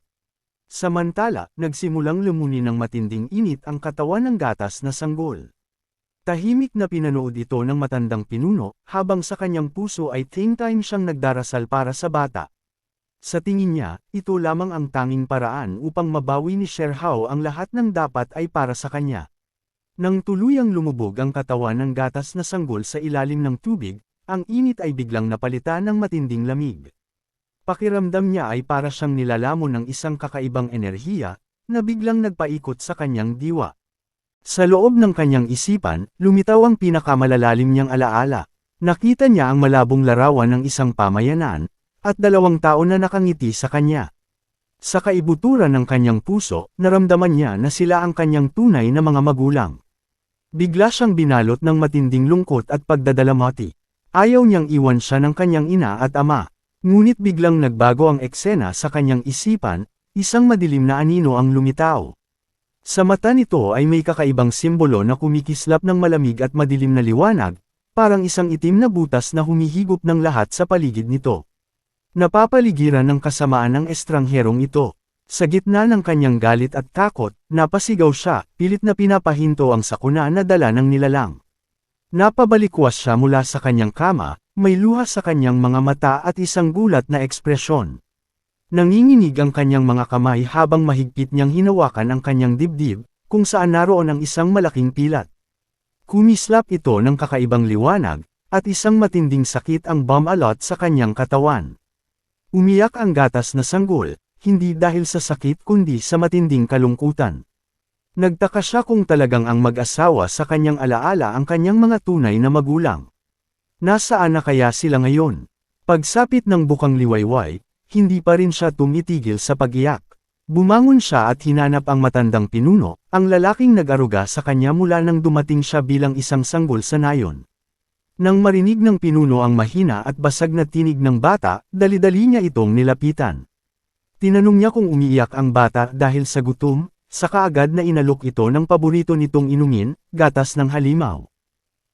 Samantala, nagsimulang lumunin ng matinding init ang katawan ng gatas na sanggol. Tahimik na pinanood ito ng matandang pinuno, habang sa kanyang puso ay time siyang nagdarasal para sa bata. Sa tingin niya, ito lamang ang tanging paraan upang mabawi ni Sherhao ang lahat ng dapat ay para sa kanya. Nang tuluyang lumubog ang katawan ng gatas na sanggol sa ilalim ng tubig, ang init ay biglang napalitan ng matinding lamig. Pakiramdam niya ay para siyang nilalamon ng isang kakaibang enerhiya, na biglang nagpaikot sa kanyang diwa. Sa loob ng kanyang isipan, lumitaw ang pinakamalalalim niyang alaala. Nakita niya ang malabong larawan ng isang pamayanan, at 2 tao na nakangiti sa kanya. Sa kaibuturan ng kanyang puso, naramdaman niya na sila ang kanyang tunay na mga magulang. Bigla siyang binalot ng matinding lungkot at pagdadalamhati. Ayaw niyang iwan siya ng kanyang ina at ama. Ngunit biglang nagbago ang eksena sa kanyang isipan, isang madilim na anino ang lumitaw. Sa mata nito ay may kakaibang simbolo na kumikislap ng malamig at madilim na liwanag, parang isang itim na butas na humihigop ng lahat sa paligid nito. Napapaligiran ng kasamaan ng estrangherong ito. Sa gitna ng kanyang galit at takot, napasigaw siya, pilit na pinapahinto ang sakuna na dala ng nilalang. Napabalikwas siya mula sa kanyang kama, may luha sa kanyang mga mata at isang gulat na ekspresyon. Nanginginig ang kanyang mga kamay habang mahigpit niyang hinawakan ang kanyang dibdib, kung saan naroon ang isang malaking pilat. Kumislap ito ng kakaibang liwanag, at isang matinding sakit ang bumalot sa kanyang katawan. Umiyak ang gatas na sanggol, hindi dahil sa sakit kundi sa matinding kalungkutan. Nagtaka siya kung talagang ang mag-asawa sa kanyang alaala ang kanyang mga tunay na magulang. Nasaan na kaya sila ngayon? Pagsapit ng bukang liwayway, hindi pa rin siya tumitigil sa pag-iyak. Bumangon siya at hinanap ang matandang pinuno, ang lalaking nag-aruga sa kanya mula nang dumating siya bilang isang sanggol sa nayon. Nang marinig ng pinuno ang mahina at basag na tinig ng bata, dali-dali niya itong nilapitan. Tinanong niya kung umiiyak ang bata dahil sa gutom, saka agad na inalok ito ng paborito nitong inumin, gatas ng halimaw.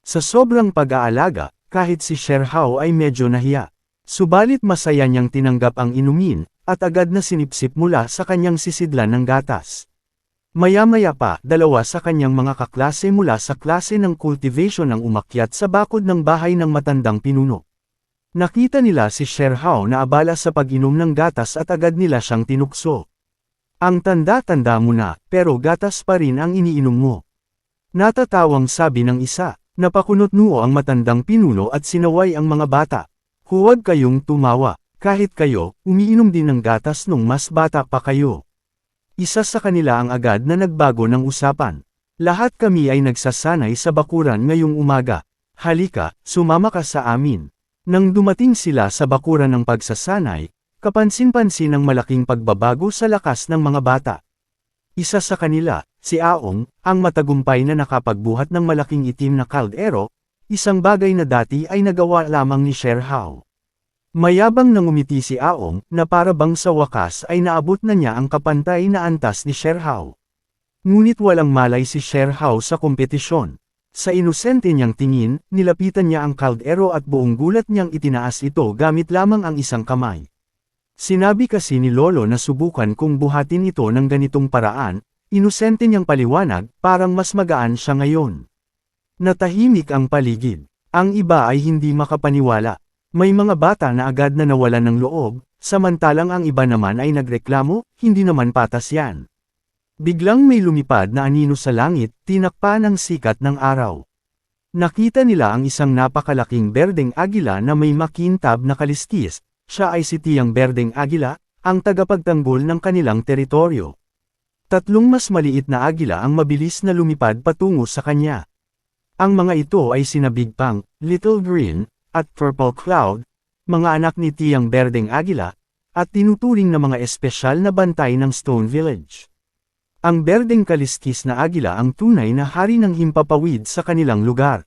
Sa sobrang pag-aalaga, kahit si Sherhao ay medyo nahiya. Subalit masaya niyang tinanggap ang inumin, at agad na sinipsip mula sa kanyang sisidlan ng gatas. Maya-maya pa, 2 sa kanyang mga kaklase mula sa klase ng cultivation ang umakyat sa bakod ng bahay ng matandang pinuno. Nakita nila si Sherhao na abala sa pag-inom ng gatas at agad nila siyang tinukso. Ang tanda-tanda mo na, pero gatas pa rin ang iniinom mo. Natatawang sabi ng isa, napakunot-noo ang matandang pinuno at sinaway ang mga bata. Huwag kayong tumawa, kahit kayo, umiinom din ng gatas nung mas bata pa kayo. Isa sa kanila ang agad na nagbago ng usapan. Lahat kami ay nagsasanay sa bakuran ngayong umaga. Halika, sumama ka sa amin. Nang dumating sila sa bakuran ng pagsasanay, kapansin-pansin ang malaking pagbabago sa lakas ng mga bata. Isa sa kanila, si Aong, ang matagumpay na nakapagbuhat ng malaking itim na kaldero, isang bagay na dati ay nagawa lamang ni Sherhao. Mayabang nang umiti si Aong, na para bang sa wakas ay naabot na niya ang kapantay na antas ni Sherhao. Ngunit walang malay si Sherhao sa kompetisyon. Sa inosente niyang tingin, nilapitan niya ang kaldero at buong gulat niyang itinaas ito gamit lamang ang isang kamay. Sinabi kasi ni Lolo na subukan kung buhatin ito ng ganitong paraan, inosente niyang paliwanag, parang mas magaan siya ngayon. Natahimik ang paligid. Ang iba ay hindi makapaniwala. May mga bata na agad na nawalan ng loob, samantalang ang iba naman ay nagreklamo, hindi naman patas yan. Biglang may lumipad na anino sa langit, tinakpan ang sikat ng araw. Nakita nila ang isang napakalaking berdeng agila na may makintab na kaliskis, siya ay si Tiyang Berdeng Agila, ang tagapagtanggol ng kanilang teritoryo. 3 mas maliit na agila ang mabilis na lumipad patungo sa kanya. Ang mga ito ay sina Big Pang, Little Green, at Purple Cloud, mga anak ni Tiyang Berdeng Agila, at tinuturing na mga espesyal na bantay ng Stone Village. Ang berdeng kaliskis na agila ang tunay na hari ng himpapawid sa kanilang lugar.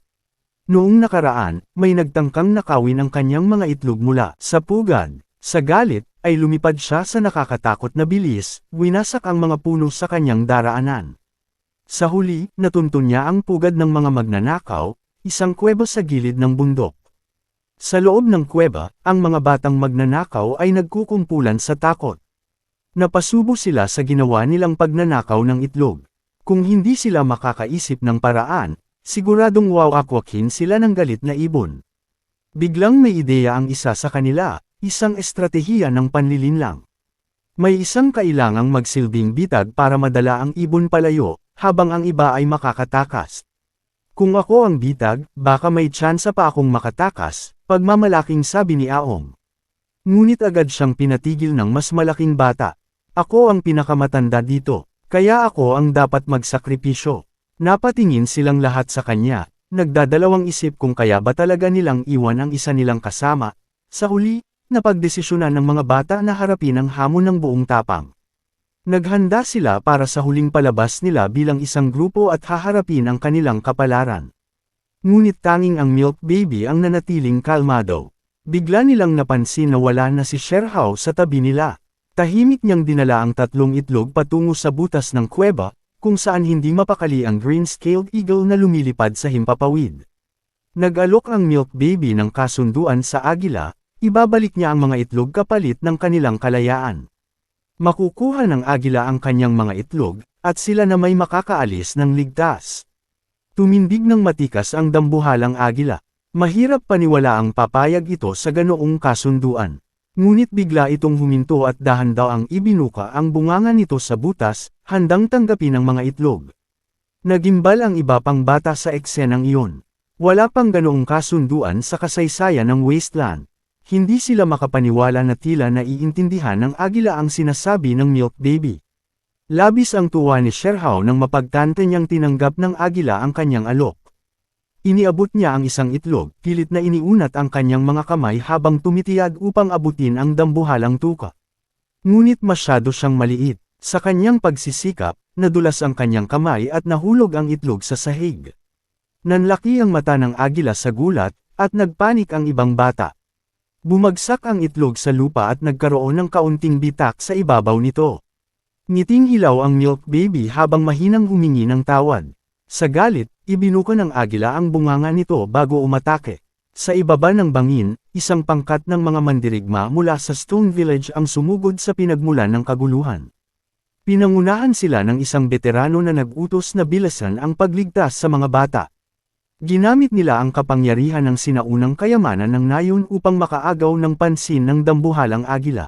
Noong nakaraan, may nagtangkang nakawin ang kanyang mga itlog mula sa pugad. Sa galit, ay lumipad siya sa nakakatakot na bilis, winasak ang mga puno sa kanyang daraanan. Sa huli, natuntun niya ang pugad ng mga magnanakaw, isang kuweba sa gilid ng bundok. Sa loob ng kuweba, ang mga batang magnanakaw ay nagkukumpulan sa takot. Napasubo sila sa ginawa nilang pagnanakaw ng itlog. Kung hindi sila makakaisip ng paraan, siguradong wawakwakin sila ng galit na ibon. Biglang may ideya ang isa sa kanila, isang estratehiya ng panlilinlang. May isang kailangang magsilbing bitag para madala ang ibon palayo, habang ang iba ay makakatakas. Kung ako ang bitag, baka may tsansa pa akong makatakas, pagmamalaking sabi ni Aong. Ngunit agad siyang pinatigil ng mas malaking bata. Ako ang pinakamatanda dito, kaya ako ang dapat magsakripisyo. Napatingin silang lahat sa kanya, nagdadalawang isip kung kaya ba talaga nilang iwan ang isa nilang kasama. Sa huli, napagdesisyonan ng mga bata na harapin ang hamon ng buong tapang. Naghanda sila para sa huling palabas nila bilang isang grupo at haharapin ang kanilang kapalaran. Ngunit tanging ang Milk Baby ang nanatiling kalmado. Bigla nilang napansin na wala na si Sherhow sa tabi nila. Tahimik niyang dinala ang 3 itlog patungo sa butas ng kuweba, kung saan hindi mapakali ang green-scaled eagle na lumilipad sa himpapawid. Nag-alok ang Milk Baby ng kasunduan sa agila, ibabalik niya ang mga itlog kapalit ng kanilang kalayaan. Makukuha ng agila ang kanyang mga itlog, at sila na may makakaalis ng ligtas. Tumindig ng matikas ang dambuhalang agila. Mahirap paniwalaang papayag ito sa ganoong kasunduan. Ngunit bigla itong huminto at dahan daw ang ibinuka ang bunganga nito sa butas, handang tanggapin ang mga itlog. Nagimbal ang iba pang bata sa eksenang iyon. Wala pang ganoong kasunduan sa kasaysayan ng wasteland. Hindi sila makapaniwala na tila naiintindihan ng agila ang sinasabi ng Milk Baby. Labis ang tuwa ni Sherhow nang mapagtanto niyang tinanggap ng agila ang kanyang alok. Iniabot niya ang isang itlog, pilit na iniunat ang kanyang mga kamay habang tumitiyad upang abutin ang dambuhalang tuka. Ngunit masyado siyang maliit. Sa kanyang pagsisikap, nadulas ang kanyang kamay at nahulog ang itlog sa sahig. Nanlaki ang mata ng agila sa gulat, at nagpanik ang ibang bata. Bumagsak ang itlog sa lupa at nagkaroon ng kaunting bitak sa ibabaw nito. Ngiting hilaw ang Milk Baby habang mahinang humingi ng tawad. Sa galit, ibinuka ng agila ang bunganga nito bago umatake. Sa ibaba ng bangin, isang pangkat ng mga mandirigma mula sa Stone Village ang sumugod sa pinagmulan ng kaguluhan. Pinangunahan sila ng isang veterano na nag-utos na bilasan ang pagligtas sa mga bata. Ginamit nila ang kapangyarihan ng sinaunang kayamanan ng nayon upang makaagaw ng pansin ng dambuhalang agila.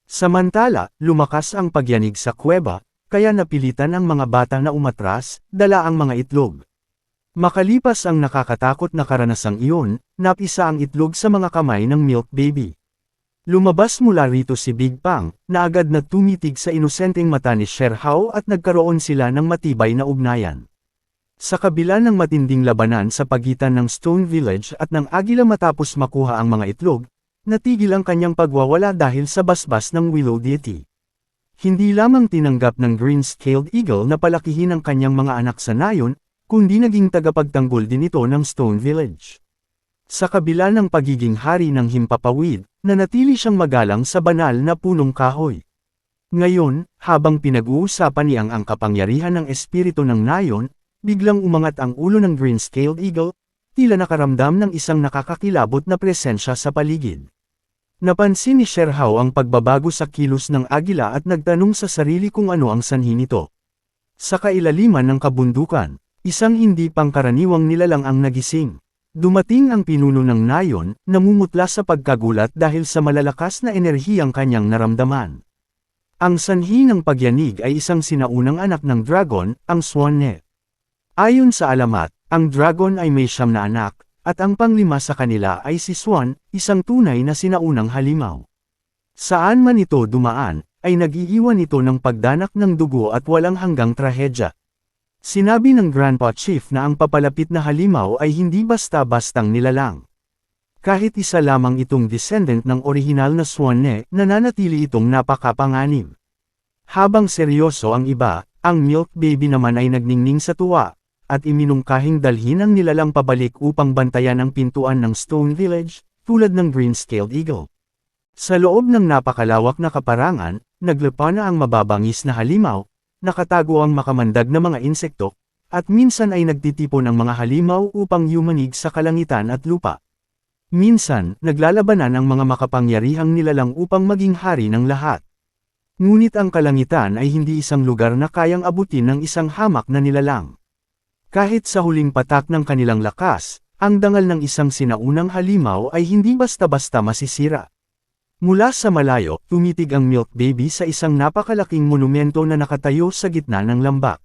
Samantala, lumakas ang pagyanig sa kuweba, kaya napilitan ang mga bata na umatras, dala ang mga itlog. Makalipas ang nakakatakot na karanasang iyon, napisa ang itlog sa mga kamay ng Milk Baby. Lumabas mula rito si Big Pang, na agad na tumitig sa inosenteng mata ni Sherhow at nagkaroon sila ng matibay na ugnayan. Sa kabila ng matinding labanan sa pagitan ng Stone Village at ng agila matapos makuha ang mga itlog, natigil ang kanyang pagwawala dahil sa basbas ng Willow Deity. Hindi lamang tinanggap ng green-scaled eagle na palakihin ang kanyang mga anak sa nayon, kundi naging tagapagtanggol din ito ng Stone Village. Sa kabila ng pagiging hari ng himpapawid, nanatili siyang magalang sa banal na punong kahoy. Ngayon, habang pinag-uusapan niyang ang kapangyarihan ng espiritu ng nayon, biglang umangat ang ulo ng green-scaled eagle, tila nakaramdam ng isang nakakakilabot na presensya sa paligid. Napansin ni Sherhow ang pagbabago sa kilos ng agila at nagtanong sa sarili kung ano ang sanhi nito. Sa kailaliman ng kabundukan, isang hindi pangkaraniwang nilalang ang nagising. Dumating ang pinuno ng nayon, namumutla sa pagkagulat dahil sa malalakas na enerhiyang kanyang naramdaman. Ang sanhi ng pagyanig ay isang sinaunang anak ng dragon, ang Swanne. Ayon sa alamat, ang dragon ay may 9 na anak, at ang panglima sa kanila ay si Swan, isang tunay na sinaunang halimaw. Saan man ito dumaan, ay nag-iiwan ito ng pagdanak ng dugo at walang hanggang trahedya. Sinabi ng Grandpa Chief na ang papalapit na halimaw ay hindi basta-bastang nilalang. Kahit isa lamang itong descendant ng orihinal na Swanne, nananatili itong napakapanganib. Habang seryoso ang iba, ang Milk Baby naman ay nagningning sa tuwa, at iminungkahing dalhin ang nilalang pabalik upang bantayan ang pintuan ng Stone Village, tulad ng green-scaled eagle. Sa loob ng napakalawak na kaparangan, naglapa na ang mababangis na halimaw, nakatago ang makamandag na mga insekto, at minsan ay nagtitipon ang mga halimaw upang yumanig sa kalangitan at lupa. Minsan, naglalabanan ang mga makapangyarihang nilalang upang maging hari ng lahat. Ngunit ang kalangitan ay hindi isang lugar na kayang abutin ng isang hamak na nilalang. Kahit sa huling patak ng kanilang lakas, ang dangal ng isang sinaunang halimaw ay hindi basta-basta masisira. Mula sa malayo, tumitig ang Milk Baby sa isang napakalaking monumento na nakatayo sa gitna ng lambak.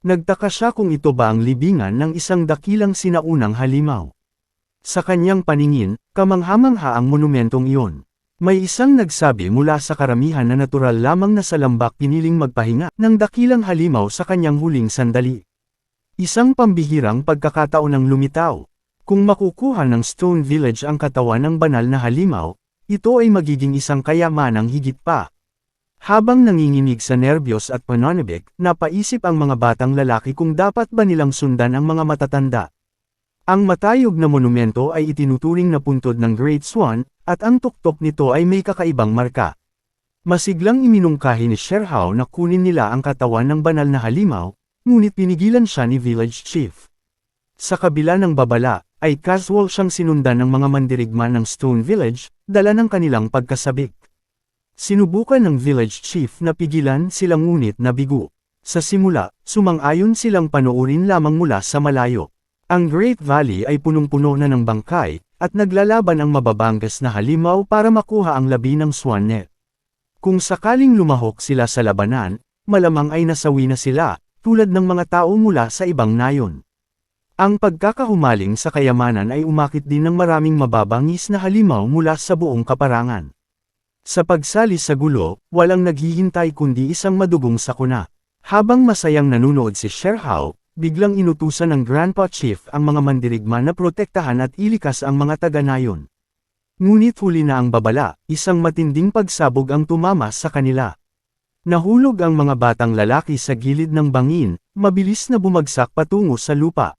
Nagtaka siya kung ito ba ang libingan ng isang dakilang sinaunang halimaw. Sa kanyang paningin, kamangha-mangha ang monumentong iyon. May isang nagsabi mula sa karamihan na natural lamang na sa lambak piniling magpahinga ng dakilang halimaw sa kanyang huling sandali. Isang pambihirang pagkakataon ang lumitaw. Kung makukuha ng Stone Village ang katawan ng banal na halimaw, ito ay magiging isang kayamanang higit pa. Habang nanginginig sa nerbiyos at pananabik, napaisip ang mga batang lalaki kung dapat ba nilang sundan ang mga matatanda. Ang matayog na monumento ay itinuturing na puntod ng Great Swan, at ang tuktok nito ay may kakaibang marka. Masiglang iminungkahi ni Sherhao na kunin nila ang katawan ng banal na halimaw, ngunit pinigilan siya ni Village Chief. Sa kabila ng babala, ay casual siyang sinundan ng mga mandirigma ng Stone Village, dala ng kanilang pagkasabik. Sinubukan ng Village Chief na pigilan silang ngunit nabigo. Sa simula, sumang-ayon silang panoorin lamang mula sa malayo. Ang Great Valley ay punong-puno na ng bangkay, at naglalaban ang mababanggas na halimaw para makuha ang labi ng Swannet. Kung sakaling lumahok sila sa labanan, malamang ay nasawi na sila, tulad ng mga tao mula sa ibang nayon. Ang pagkakahumaling sa kayamanan ay umakit din ng maraming mababangis na halimaw mula sa buong kaparangan. Sa pagsali sa gulo, walang naghihintay kundi isang madugong sakuna. Habang masayang nanunood si Sherhao, biglang inutusan ng Grandpa Chief ang mga mandirigma na protektahan at ilikas ang mga taga-nayon. Ngunit huli na ang babala, isang matinding pagsabog ang tumama sa kanila. Nahulog ang mga batang lalaki sa gilid ng bangin, mabilis na bumagsak patungo sa lupa.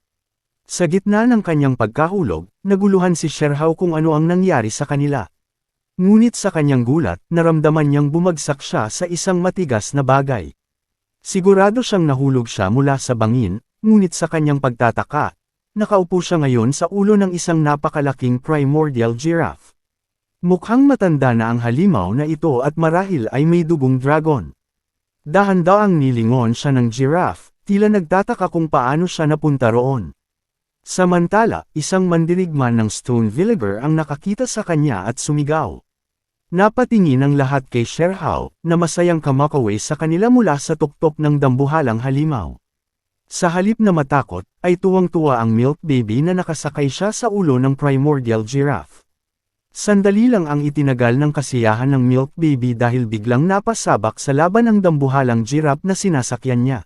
Sa gitna ng kanyang pagkahulog, naguluhan si Sherhao kung ano ang nangyari sa kanila. Ngunit sa kanyang gulat, naramdaman niyang bumagsak siya sa isang matigas na bagay. Sigurado siyang nahulog siya mula sa bangin, ngunit sa kanyang pagtataka, nakaupo siya ngayon sa ulo ng isang napakalaking primordial giraffe. Mukhang matanda na ang halimaw na ito at marahil ay may dugong dragon. Dahan-daang nilingon siya ng giraffe, tila nagtataka kung paano siya napunta roon. Samantala, isang mandirigma ng Stone Villager ang nakakita sa kanya at sumigaw. Napatingin ang lahat kay Sherhao, na masayang kamakaway sa kanila mula sa tuktok ng dambuhalang halimaw. Sa halip na matakot, ay tuwang-tuwa ang Milk Baby na nakasakay siya sa ulo ng primordial giraffe. Sandali lang ang itinagal ng kasiyahan ng Milk Baby dahil biglang napasabak sa laban ang dambuhalang giraffe na sinasakyan niya.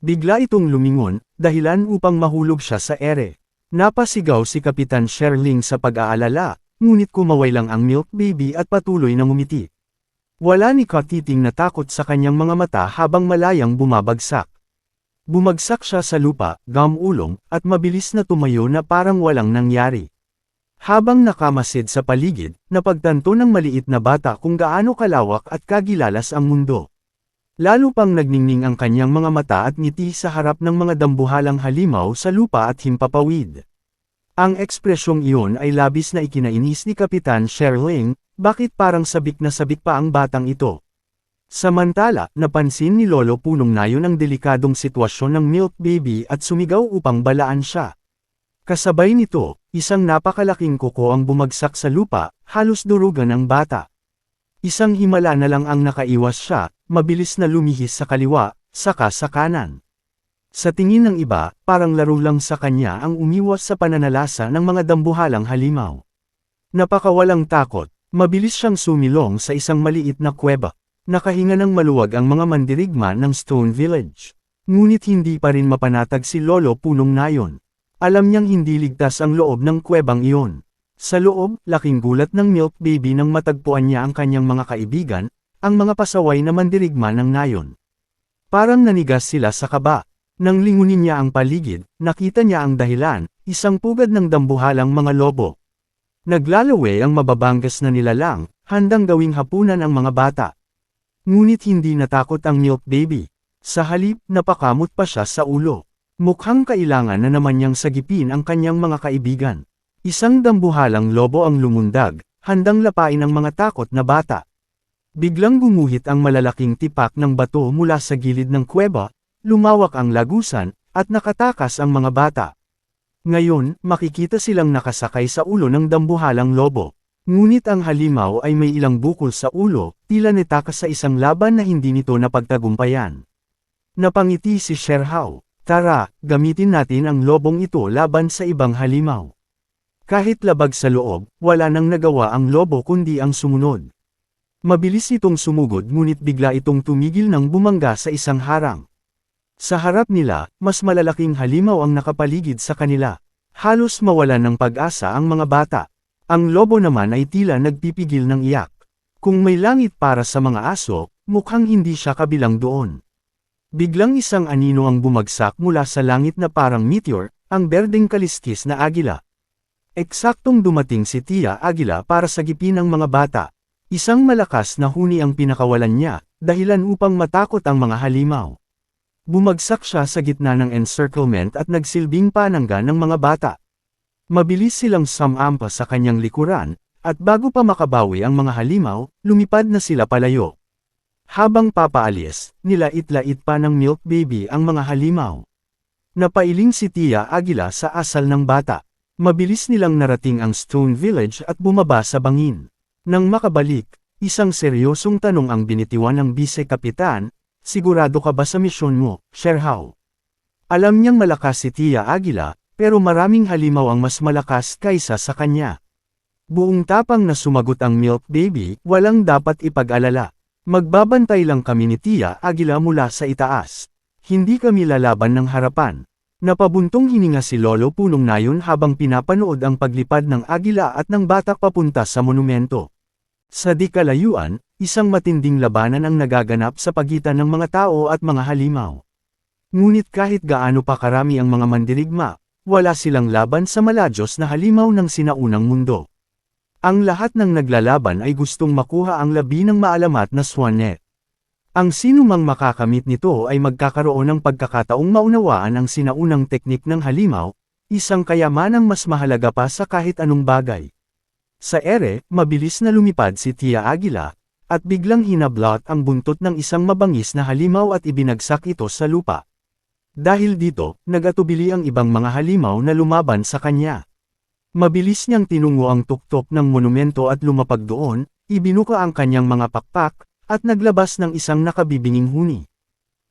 Bigla itong lumingon, dahilan upang mahulog siya sa ere. Napasigaw si Kapitan Sherling sa pag-aalala, ngunit kumaway lang ang Milk Baby at patuloy na ngumiti. Wala ni Katiting na takot sa kanyang mga mata habang malayang bumabagsak. Bumagsak siya sa lupa, gamulong, at mabilis na tumayo na parang walang nangyari. Habang nakamasid sa paligid, napagtanto ng maliit na bata kung gaano kalawak at kagilalas ang mundo. Lalo pang nagningning ang kanyang mga mata at ngiti sa harap ng mga dambuhalang halimaw sa lupa at himpapawid. Ang ekspresyong iyon ay labis na ikinainis ni Kapitan Sherling, bakit parang sabik na sabik pa ang batang ito. Samantala, napansin ni Lolo Punong Nayon ang delikadong sitwasyon ng Milk Baby at sumigaw upang balaan siya. Kasabay nito, isang napakalaking kuko ang bumagsak sa lupa, halos durugan ang bata. Isang himala na lang ang nakaiwas siya, mabilis na lumihis sa kaliwa, saka sa kanan. Sa tingin ng iba, parang laro lang sa kanya ang umiwas sa pananalasa ng mga dambuhalang halimaw. Napakawalang takot, mabilis siyang sumilong sa isang maliit na kuweba. Nakahinga ng maluwag ang mga mandirigma ng Stone Village. Ngunit hindi pa rin mapanatag si Lolo Punong Nayon. Alam niyang hindi ligtas ang loob ng kuwebang iyon. Sa loob, laking gulat ng Milk Baby nang matagpuan niya ang kanyang mga kaibigan, ang mga pasaway na mandirigma ng Nayon. Parang nanigas sila sa kaba. Nang lingunin niya ang paligid, nakita niya ang dahilan, isang pugad ng dambuhalang mga lobo. Naglalawe ang mababanggas na nilalang, handang gawing hapunan ang mga bata. Ngunit hindi natakot ang Milk Baby. Sa halip, napakamot pa siya sa ulo. Mukhang kailangan na naman niyang sagipin ang kanyang mga kaibigan. Isang dambuhalang lobo ang lumundag, handang lapain ang mga takot na bata. Biglang gumuhit ang malalaking tipak ng bato mula sa gilid ng kuweba, lumawak ang lagusan, at nakatakas ang mga bata. Ngayon, makikita silang nakasakay sa ulo ng dambuhalang lobo. Ngunit ang halimaw ay may ilang bukol sa ulo, tila nitakas sa isang laban na hindi nito napagtagumpayan. Napangiti si Sherhao. Tara, gamitin natin ang lobong ito laban sa ibang halimaw. Kahit labag sa loob, wala nang nagawa ang lobo kundi ang sumunod. Mabilis itong sumugod ngunit bigla itong tumigil nang bumangga sa isang harang. Sa harap nila, mas malalaking halimaw ang nakapaligid sa kanila. Halos mawalan ng pag-asa ang mga bata. Ang lobo naman ay tila nagpipigil ng iyak. Kung may langit para sa mga aso, mukhang hindi siya kabilang doon. Biglang isang anino ang bumagsak mula sa langit na parang meteor, ang berdeng kaliskis na agila. Eksaktong dumating si Tia Agila para sagipin ang mga bata. Isang malakas na huni ang pinakawalan niya, dahilan upang matakot ang mga halimaw. Bumagsak siya sa gitna ng encirclement at nagsilbing panangga ng mga bata. Mabilis silang sumampa sa kanyang likuran, at bago pa makabawi ang mga halimaw, lumipad na sila palayo. Habang papaalis, nilait-lait pa ng milk baby ang mga halimaw. Napailing si Tia Agila sa asal ng bata. Mabilis nilang narating ang Stone Village at bumaba sa bangin. Nang makabalik, isang seryosong tanong ang binitiwan ng bise-kapitan, sigurado ka ba sa misyon mo, Sherhao? Alam niyang malakas si Tia Agila, pero maraming halimaw ang mas malakas kaysa sa kanya. Buong tapang na sumagot ang milk baby, walang dapat ipag-alala. Magbabantay lang kami ni Tia Agila mula sa itaas. Hindi kami lalaban ng harapan. Napabuntong hininga si Lolo Punong Nayon habang pinapanood ang paglipad ng agila at ng bata papunta sa monumento. Sa di kalayuan, isang matinding labanan ang nagaganap sa pagitan ng mga tao at mga halimaw. Ngunit kahit gaano pa karami ang mga mandirigma, wala silang laban sa maladyos na halimaw ng sinaunang mundo. Ang lahat ng naglalaban ay gustong makuha ang labi ng maalamat na swanet. Ang sinumang makakamit nito ay magkakaroon ng pagkakataong maunawaan ang sinaunang teknik ng halimaw, isang kayamanang mas mahalaga pa sa kahit anong bagay. Sa ere, mabilis na lumipad si Tia Agila, at biglang hinablot ang buntot ng isang mabangis na halimaw at ibinagsak ito sa lupa. Dahil dito, nagatubili ang ibang mga halimaw na lumaban sa kanya. Mabilis niyang tinungo ang tuktok ng monumento at lumapag doon, ibinuka ang kanyang mga pakpak, at naglabas ng isang nakabibinging huni.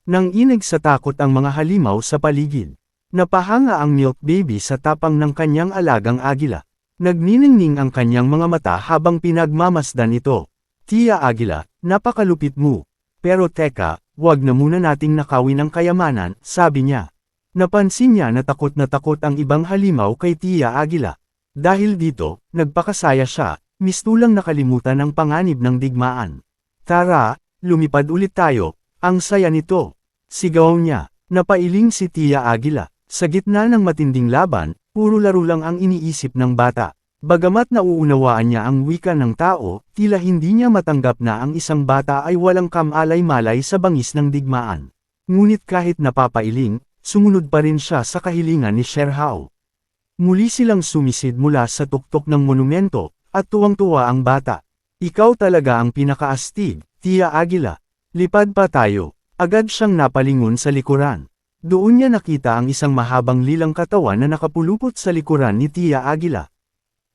Nang inig sa takot ang mga halimaw sa paligid. Napahanga ang milk baby sa tapang ng kanyang alagang agila. Nagniningning ang kanyang mga mata habang pinagmamasdan ito. Tia Agila, napakalupit mo. Pero teka, wag na muna nating nakawin ang kayamanan, sabi niya. Napansin niya na takot ang ibang halimaw kay Tia Agila. Dahil dito, nagpakasaya siya, mistulang nakalimutan ang panganib ng digmaan. Tara, lumipad ulit tayo, ang saya nito. Sigaw niya, napailing si Tia Agila. Sa gitna ng matinding laban, puro laro lang ang iniisip ng bata. Bagamat nauunawaan niya ang wika ng tao, tila hindi niya matanggap na ang isang bata ay walang kamalay-malay sa bangis ng digmaan. Ngunit kahit napapailing, sumunod pa rin siya sa kahilingan ni Sherhao. Muli silang sumisid mula sa tuktok ng monumento, at tuwang-tuwa ang bata. Ikaw talaga ang pinakaastig, Tia Agila. Lipad pa tayo. Agad siyang napalingon sa likuran. Doon niya nakita ang isang mahabang lilang katawan na nakapulupot sa likuran ni Tia Agila.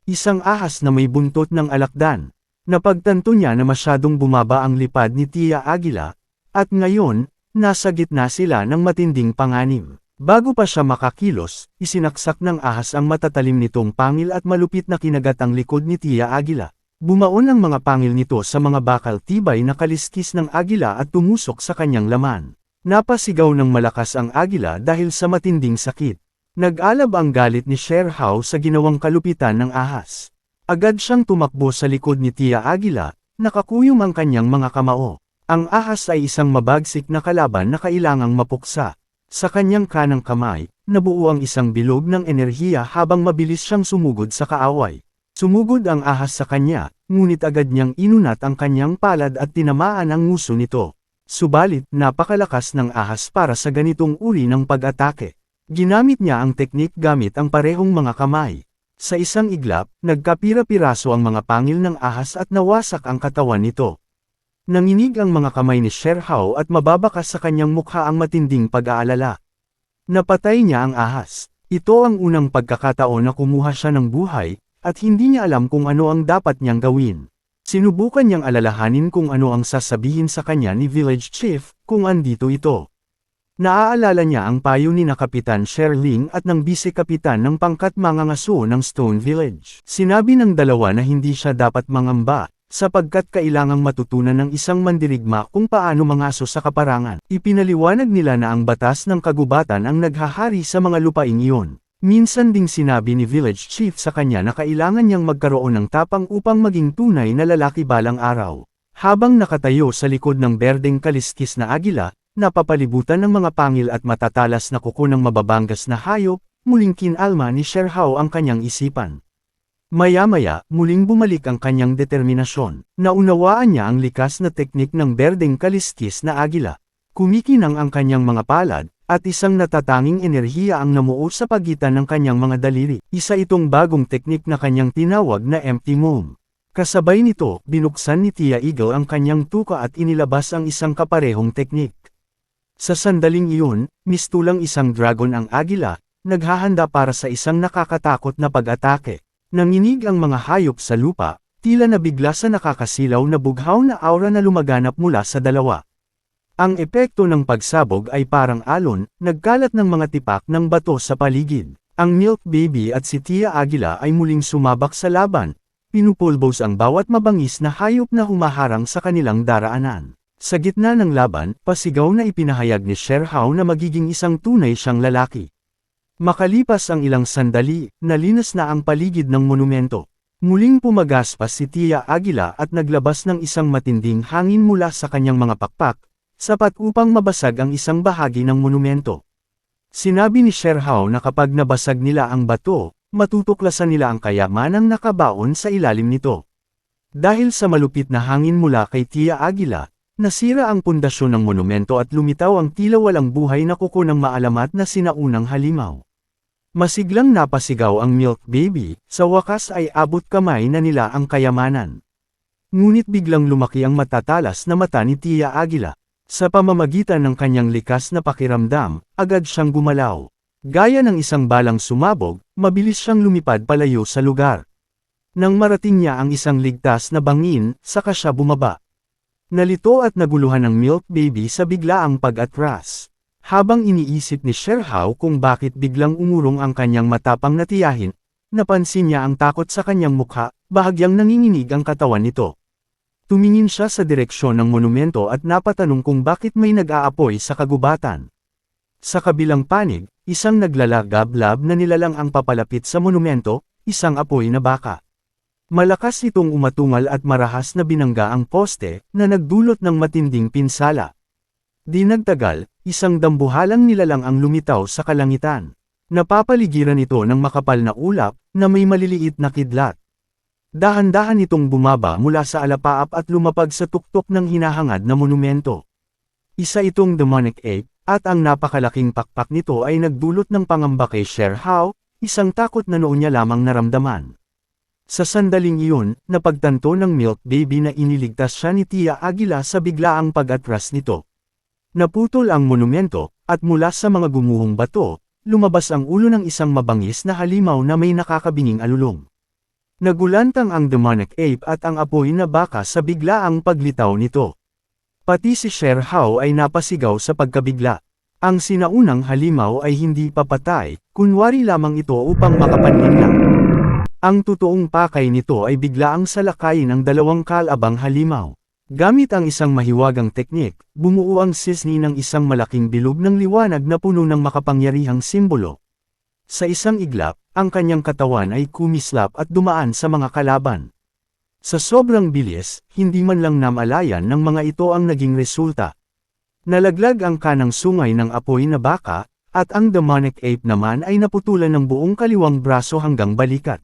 Isang ahas na may buntot ng alakdan. Napagtanto niya na masyadong bumaba ang lipad ni Tia Agila, at ngayon, nasa gitna sila ng matinding panganib. Bago pa siya makakilos, isinaksak ng ahas ang matatalim nitong pangil at malupit na kinagat ang likod ni Tia Agila. Bumaon ang mga pangil nito sa mga bakal tibay na kaliskis ng agila at tumusok sa kanyang laman. Napasigaw ng malakas ang agila dahil sa matinding sakit. Nag-alab ang galit ni Sherhao sa ginawang kalupitan ng ahas. Agad siyang tumakbo sa likod ni Tia Agila, nakakuyom ang kanyang mga kamao. Ang ahas ay isang mabagsik na kalaban na kailangang mapuksa. Sa kanyang kanang kamay, nabuo ang isang bilog ng enerhiya habang mabilis siyang sumugod sa kaaway. Sumugod ang ahas sa kanya, ngunit agad niyang inunat ang kanyang palad at tinamaan ang nguso nito. Subalit, napakalakas ng ahas para sa ganitong uri ng pag-atake. Ginamit niya ang teknik gamit ang parehong mga kamay. Sa isang iglap, nagkapira-piraso ang mga pangil ng ahas at nawasak ang katawan nito. Nanginig ang mga kamay ni Sherhao at mababakas sa kanyang mukha ang matinding pag-aalala. Napatay niya ang ahas. Ito ang unang pagkakataon na kumuha siya ng buhay, at hindi niya alam kung ano ang dapat niyang gawin. Sinubukan niyang alalahanin kung ano ang sasabihin sa kanya ni Village Chief, kung andito ito. Naaalala niya ang payo ni na Kapitan Sherling at ng Bise-Kapitan ng pangkat mangangaso ng Stone Village. Sinabi ng dalawa na hindi siya dapat mangamba, sapagkat kailangang matutunan ng isang mandirigma kung paano mangaso sa kaparangan. Ipinaliwanag nila na ang batas ng kagubatan ang naghahari sa mga lupaing iyon. Minsan ding sinabi ni Village Chief sa kanya na kailangan niyang magkaroon ng tapang upang maging tunay na lalaki balang araw. Habang nakatayo sa likod ng berdeng kaliskis na agila, napapalibutan ng mga pangil at matatalas na kuko ng mababangas na hayop, muling kinalma ni Sherhao ang kanyang isipan. Maya-maya, muling bumalik ang kanyang determinasyon. Naunawaan niya ang likas na teknik ng berdeng kaliskis na agila. Kumikinang ang kanyang mga palad, at isang natatanging enerhiya ang namuo sa pagitan ng kanyang mga daliri. Isa itong bagong teknik na kanyang tinawag na Empty Mom. Kasabay nito, binuksan ni Tia Eagle ang kanyang tuka at inilabas ang isang kaparehong teknik. Sa sandaling iyon, mistulang isang dragon ang agila, naghahanda para sa isang nakakatakot na pag-atake. Nanginig ang mga hayop sa lupa, tila nabigla sa nakakasilaw na bughaw na aura na lumaganap mula sa dalawa. Ang epekto ng pagsabog ay parang alon, nagkalat ng mga tipak ng bato sa paligid. Ang Milk Baby at si Tia Agila ay muling sumabak sa laban, pinupulbos ang bawat mabangis na hayop na humaharang sa kanilang daraanan. Sa gitna ng laban, pasigaw na ipinahayag ni Sherhao na magiging isang tunay siyang lalaki. Makalipas ang ilang sandali, nalinas na ang paligid ng monumento. Muling pumagaspas si Tia Agila at naglabas ng isang matinding hangin mula sa kanyang mga pakpak, sapat upang mabasag ang isang bahagi ng monumento. Sinabi ni Sherhao na kapag nabasag nila ang bato, matutuklasan nila ang kayamanang nakabaon sa ilalim nito. Dahil sa malupit na hangin mula kay Tia Agila, nasira ang pundasyon ng monumento at lumitaw ang tila walang buhay na kuko ng maalamat na sinaunang halimaw. Masiglang napasigaw ang Milk Baby, sa wakas ay abot kamay na nila ang kayamanan. Ngunit biglang lumaki ang matatalas na mata ni Tia Agila. Sa pamamagitan ng kanyang likas na pakiramdam, agad siyang gumalaw. Gaya ng isang balang sumabog, mabilis siyang lumipad palayo sa lugar. Nang marating niya ang isang ligtas na bangin, saka siya bumaba. Nalito at naguluhan ng Milk Baby sa biglaang pag-atras. Habang iniisip ni Sherhao kung bakit biglang umurong ang kanyang matapang na tiyahin, napansin niya ang takot sa kanyang mukha, bahagyang nanginginig ang katawan nito. Tumingin siya sa direksyon ng monumento at napatanong kung bakit may nag-aapoy sa kagubatan. Sa kabilang panig, isang naglalagablab na nilalang ang papalapit sa monumento, isang apoy na baka. Malakas itong umatungal at marahas na binangga ang poste, na nagdulot ng matinding pinsala. Di nagtagal, isang dambuhalang nilalang ang lumitaw sa kalangitan. Napapaligiran ito ng makapal na ulap, na may maliliit na kidlat. Dahan-dahan itong bumaba mula sa alapaap at lumapag sa tuktok ng hinahangad na monumento. Isa itong demonic ape, at ang napakalaking pakpak nito ay nagdulot ng pangamba kay Sherhao, isang takot na noon niya lamang naramdaman. Sa sandaling iyon, napagtanto ng Milk Baby na iniligtas siya ni Tia Agila sa biglaang pag-atras nito. Naputol ang monumento, at mula sa mga gumuhong bato, lumabas ang ulo ng isang mabangis na halimaw na may nakakabinging alulong. Nagulantang ang demonic ape at ang apoy na baka sa biglaang paglitaw nito. Pati si Sherhao ay napasigaw sa pagkabigla. Ang sinaunang halimaw ay hindi papatay, kunwari lamang ito upang makapanlinlang. Ang totoong pakay nito ay biglaang salakayin ng dalawang kalabang halimaw. Gamit ang isang mahiwagang teknik, bumuo ang sisni ng isang malaking bilog ng liwanag na puno ng makapangyarihang simbolo. Sa isang iglap, ang kanyang katawan ay kumislap at dumaan sa mga kalaban. Sa sobrang bilis, hindi man lang namalayan ng mga ito ang naging resulta. Nalaglag ang kanang sungay ng apoy na baka, at ang demonic ape naman ay naputulan ng buong kaliwang braso hanggang balikat.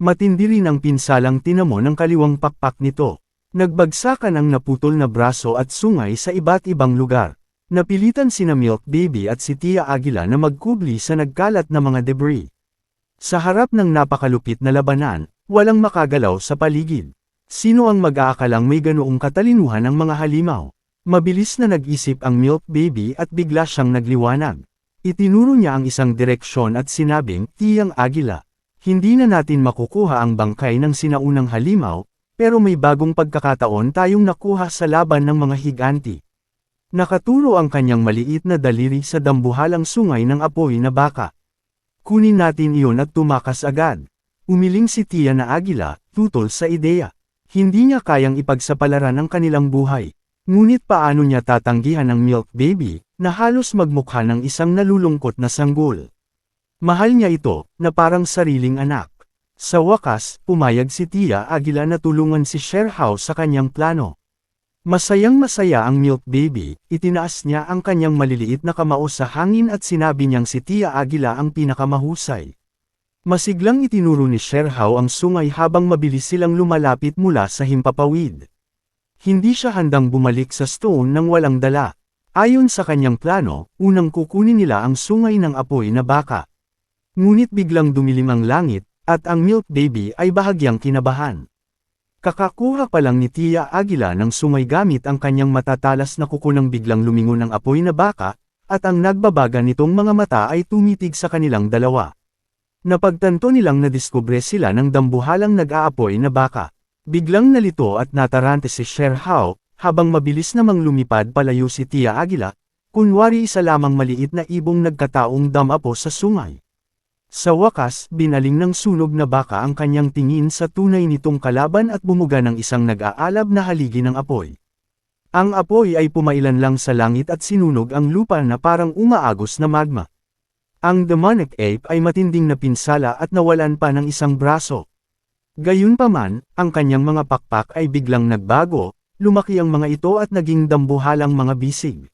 Matindi rin ang pinsalang tinamo ng kaliwang pakpak nito. Nagbagsakan ang naputol na braso at sungay sa iba't ibang lugar. Napilitan sina Milk Baby at si Tia Aguila na magkubli sa nagkalat na mga debris. Sa harap ng napakalupit na labanan, walang makagalaw sa paligid. Sino ang mag-aakalang may ganoong katalinuhan ng mga halimaw? Mabilis na nag-isip ang Milk Baby at bigla siyang nagliwanag. Itinuro niya ang isang direksyon at sinabing, Tiyang Aguila, hindi na natin makukuha ang bangkay ng sinaunang halimaw, pero may bagong pagkakataon tayong nakuha sa laban ng mga higanti. Nakaturo ang kanyang maliit na daliri sa dambuhalang sungay ng apoy na baka. Kunin natin iyon at tumakas agad. Umiling si Tia na Aguila, tutol sa ideya. Hindi niya kayang ipagsapalaran ang kanilang buhay. Ngunit paano niya tatanggihan ang Milk Baby, na halos magmukha ng isang nalulungkot na sanggol? Mahal niya ito, na parang sariling anak. Sa wakas, pumayag si Tia Aguila na tulungan si Sherhow sa kanyang plano. Masayang-masaya ang Milk Baby, itinaas niya ang kanyang maliliit na kamao sa hangin at sinabi niyang si Tia Aguila ang pinakamahusay. Masiglang itinuro ni Sherhow ang sungay habang mabilis silang lumalapit mula sa himpapawid. Hindi siya handang bumalik sa stone nang walang dala. Ayon sa kanyang plano, unang kukunin nila ang sungay ng apoy na baka. Ngunit biglang dumilim ang langit, at ang Milk Baby ay bahagyang kinabahan. Kakakuha pa lang ni Tia Aguila ng sungay gamit ang kanyang matatalas na kuko nang biglang lumingon ang apoy na baka, at ang nagbabaga nitong mga mata ay tumitig sa kanilang dalawa. Napagtanto nilang nadiskubre sila ng dambuhalang nag-aapoy na baka. Biglang nalito at natarante si Sherhow, habang mabilis namang lumipad palayo si Tia Aguila, kunwari isa lamang maliit na ibong nagkataong damapo sa sungay. Sa wakas, binaling ng sunog na baka ang kanyang tingin sa tunay nitong kalaban at bumuga ng isang nag-aalab na haligi ng apoy. Ang apoy ay pumailan lang sa langit at sinunog ang lupa na parang umaagos na magma. Ang demonic ape ay matinding napinsala at nawalan pa ng isang braso. Gayunpaman, ang kanyang mga pakpak ay biglang nagbago, lumaki ang mga ito at naging dambuhalang mga bisig.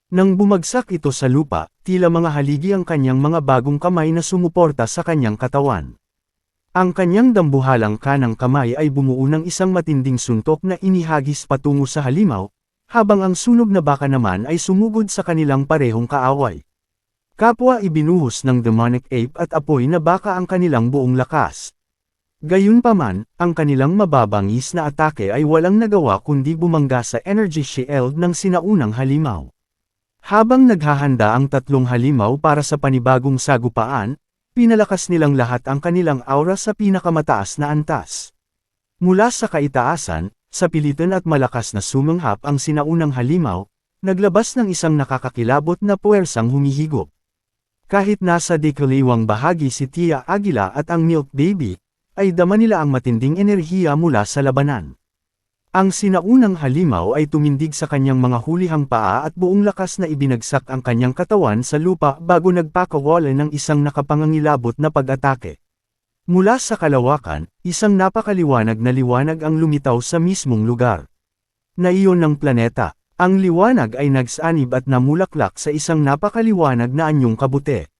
Nang bumagsak ito sa lupa, tila mga haligi ang kanyang mga bagong kamay na sumuporta sa kanyang katawan. Ang kanyang dambuhalang kanang kamay ay bumuo ng isang matinding suntok na inihagis patungo sa halimaw, habang ang sunog na baka naman ay sumugod sa kanilang parehong kaaway. Kapwa ibinuhos ng demonic ape at apoy na baka ang kanilang buong lakas. Gayunpaman, ang kanilang mababangis na atake ay walang nagawa kundi bumangga sa energy shield ng sinaunang halimaw. Habang naghahanda ang tatlong halimaw para sa panibagong sagupaan, pinalakas nilang lahat ang kanilang aura sa pinakamataas na antas. Mula sa kaitaasan, sa pilitan at malakas na sumanghap ang sinaunang halimaw, naglabas ng isang nakakakilabot na puwersang humihigop. Kahit nasa dekaliwang bahagi si Tia Aguila at ang Milk Baby, ay dama nila ang matinding enerhiya mula sa labanan. Ang sinaunang halimaw ay tumindig sa kanyang mga hulihang paa at buong lakas na ibinagsak ang kanyang katawan sa lupa bago nagpakawala ng isang nakapangangilabot na pag-atake. Mula sa kalawakan, isang napakaliwanag na liwanag ang lumitaw sa mismong lugar. Na iyon ng planeta, ang liwanag ay nagsanib at namulaklak sa isang napakaliwanag na anyong kabute.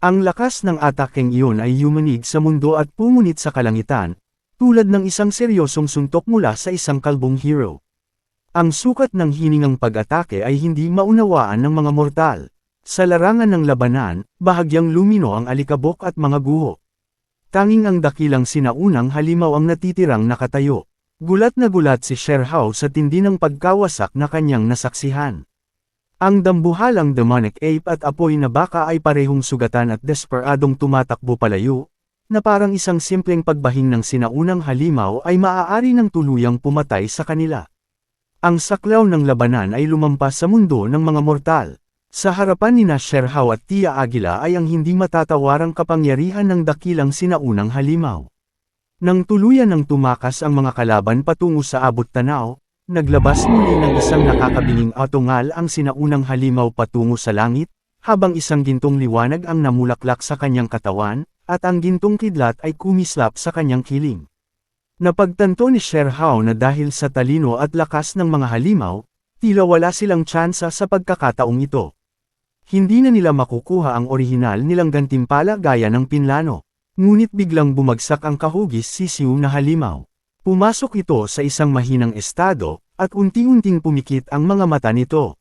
Ang lakas ng atakeng iyon ay yumanig sa mundo at pumunit sa kalangitan, tulad ng isang seryosong suntok mula sa isang kalbong hero. Ang sukat ng hiningang pag-atake ay hindi maunawaan ng mga mortal. Sa larangan ng labanan, bahagyang lumino ang alikabok at mga guho. Tanging ang dakilang sinaunang halimaw ang natitirang nakatayo. Gulat na gulat si Sherhow sa tindi ng pagkawasak na kanyang nasaksihan. Ang dambuhalang demonic ape at apoy na baka ay parehong sugatan at desperadong tumatakbo palayo, na parang isang simpleng pagbahing ng sinaunang halimaw ay maaari ng tuluyang pumatay sa kanila. Ang saklaw ng labanan ay lumampas sa mundo ng mga mortal. Sa harapan nina Sherhow at Tia Aguila ay ang hindi matatawarang kapangyarihan ng dakilang sinaunang halimaw. Nang tuluyan ng tumakas ang mga kalaban patungo sa abot tanaw, naglabas muli ng isang nakakabinging atungal ang sinaunang halimaw patungo sa langit, habang isang gintong liwanag ang namulaklak sa kanyang katawan, at ang gintong kidlat ay kumislap sa kanyang kiling. Napagtanto ni Sherhow na dahil sa talino at lakas ng mga halimaw, tila wala silang tsansa sa pagkakataong ito. Hindi na nila makukuha ang orihinal nilang gantimpala gaya ng pinlano. Ngunit biglang bumagsak ang kahugis sisiw na halimaw. Pumasok ito sa isang mahinang estado, at unti-unting pumikit ang mga mata nito.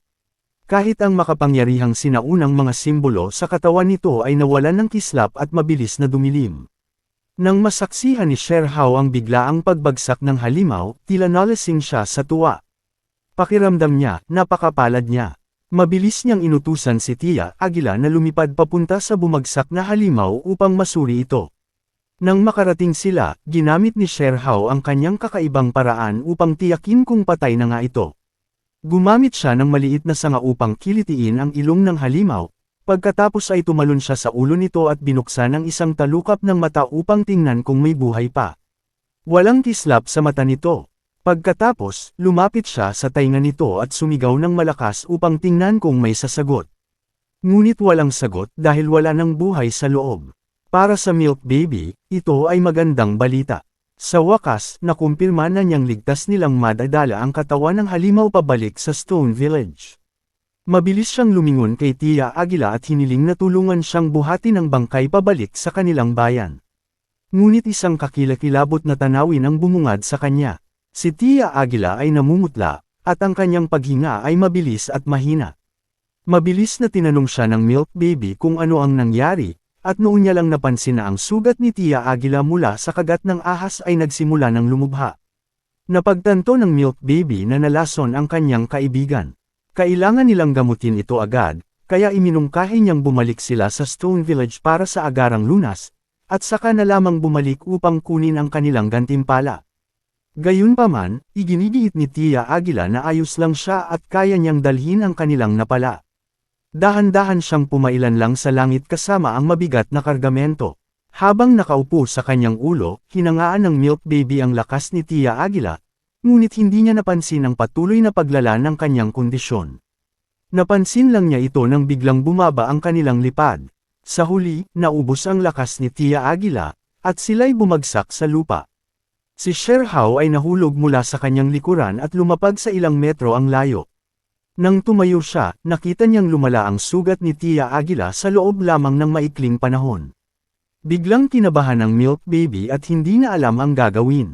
Kahit ang makapangyarihang sinaunang mga simbolo sa katawan nito ay nawalan ng kislap at mabilis na dumilim. Nang masaksihan ni Sherhao ang biglaang pagbagsak ng halimaw, tila nalasing siya sa tuwa. Pakiramdam niya, napakapalad niya. Mabilis niyang inutusan si Tia Aguila na lumipad papunta sa bumagsak na halimaw upang masuri ito. Nang makarating sila, ginamit ni Sherhao ang kanyang kakaibang paraan upang tiyakin kung patay na nga ito. Gumamit siya ng maliit na sanga upang kilitiin ang ilong ng halimaw, pagkatapos ay tumalon siya sa ulo nito at binuksan ang isang talukap ng mata upang tingnan kung may buhay pa. Walang kislap sa mata nito. Pagkatapos, lumapit siya sa tainga nito at sumigaw ng malakas upang tingnan kung may sasagot. Ngunit walang sagot dahil wala ng buhay sa loob. Para sa Milk Baby, ito ay magandang balita. Sa wakas, nakumpirma na niyang ligtas nilang madadala ang katawan ng halimaw pabalik sa Stone Village. Mabilis siyang lumingon kay Tia Aguila at hiniling na tulungan siyang buhatin ang bangkay pabalik sa kanilang bayan. Ngunit isang kakilakilabot na tanawin ang bumungad sa kanya. Si Tia Aguila ay namumutla, at ang kanyang paghinga ay mabilis at mahina. Mabilis na tinanong siya ng Milk Baby kung ano ang nangyari, at noon niya lang napansin na ang sugat ni Tia Aguila mula sa kagat ng ahas ay nagsimula ng lumubha. Napagtanto ng Milk Baby na nalason ang kanyang kaibigan. Kailangan nilang gamutin ito agad, kaya iminungkahi niyang bumalik sila sa Stone Village para sa agarang lunas, at saka na lamang bumalik upang kunin ang kanilang gantimpala. Gayunpaman, iginigiit ni Tia Aguila na ayos lang siya at kaya niyang dalhin ang kanilang napala. Dahan-dahan siyang pumailan lang sa langit kasama ang mabigat na kargamento. Habang nakaupo sa kanyang ulo, hinangaan ng Milk Baby ang lakas ni Tia Aguila, ngunit hindi niya napansin ang patuloy na paglala ng kanyang kondisyon. Napansin lang niya ito nang biglang bumaba ang kanilang lipad. Sa huli, naubos ang lakas ni Tia Aguila, at sila'y bumagsak sa lupa. Si Sherhao ay nahulog mula sa kanyang likuran at lumapag sa ilang metro ang layo. Nang tumayo siya, nakita niyang lumala ang sugat ni Tia Aguila sa loob lamang ng maikling panahon. Biglang kinabahan ang Milk Baby at hindi na alam ang gagawin.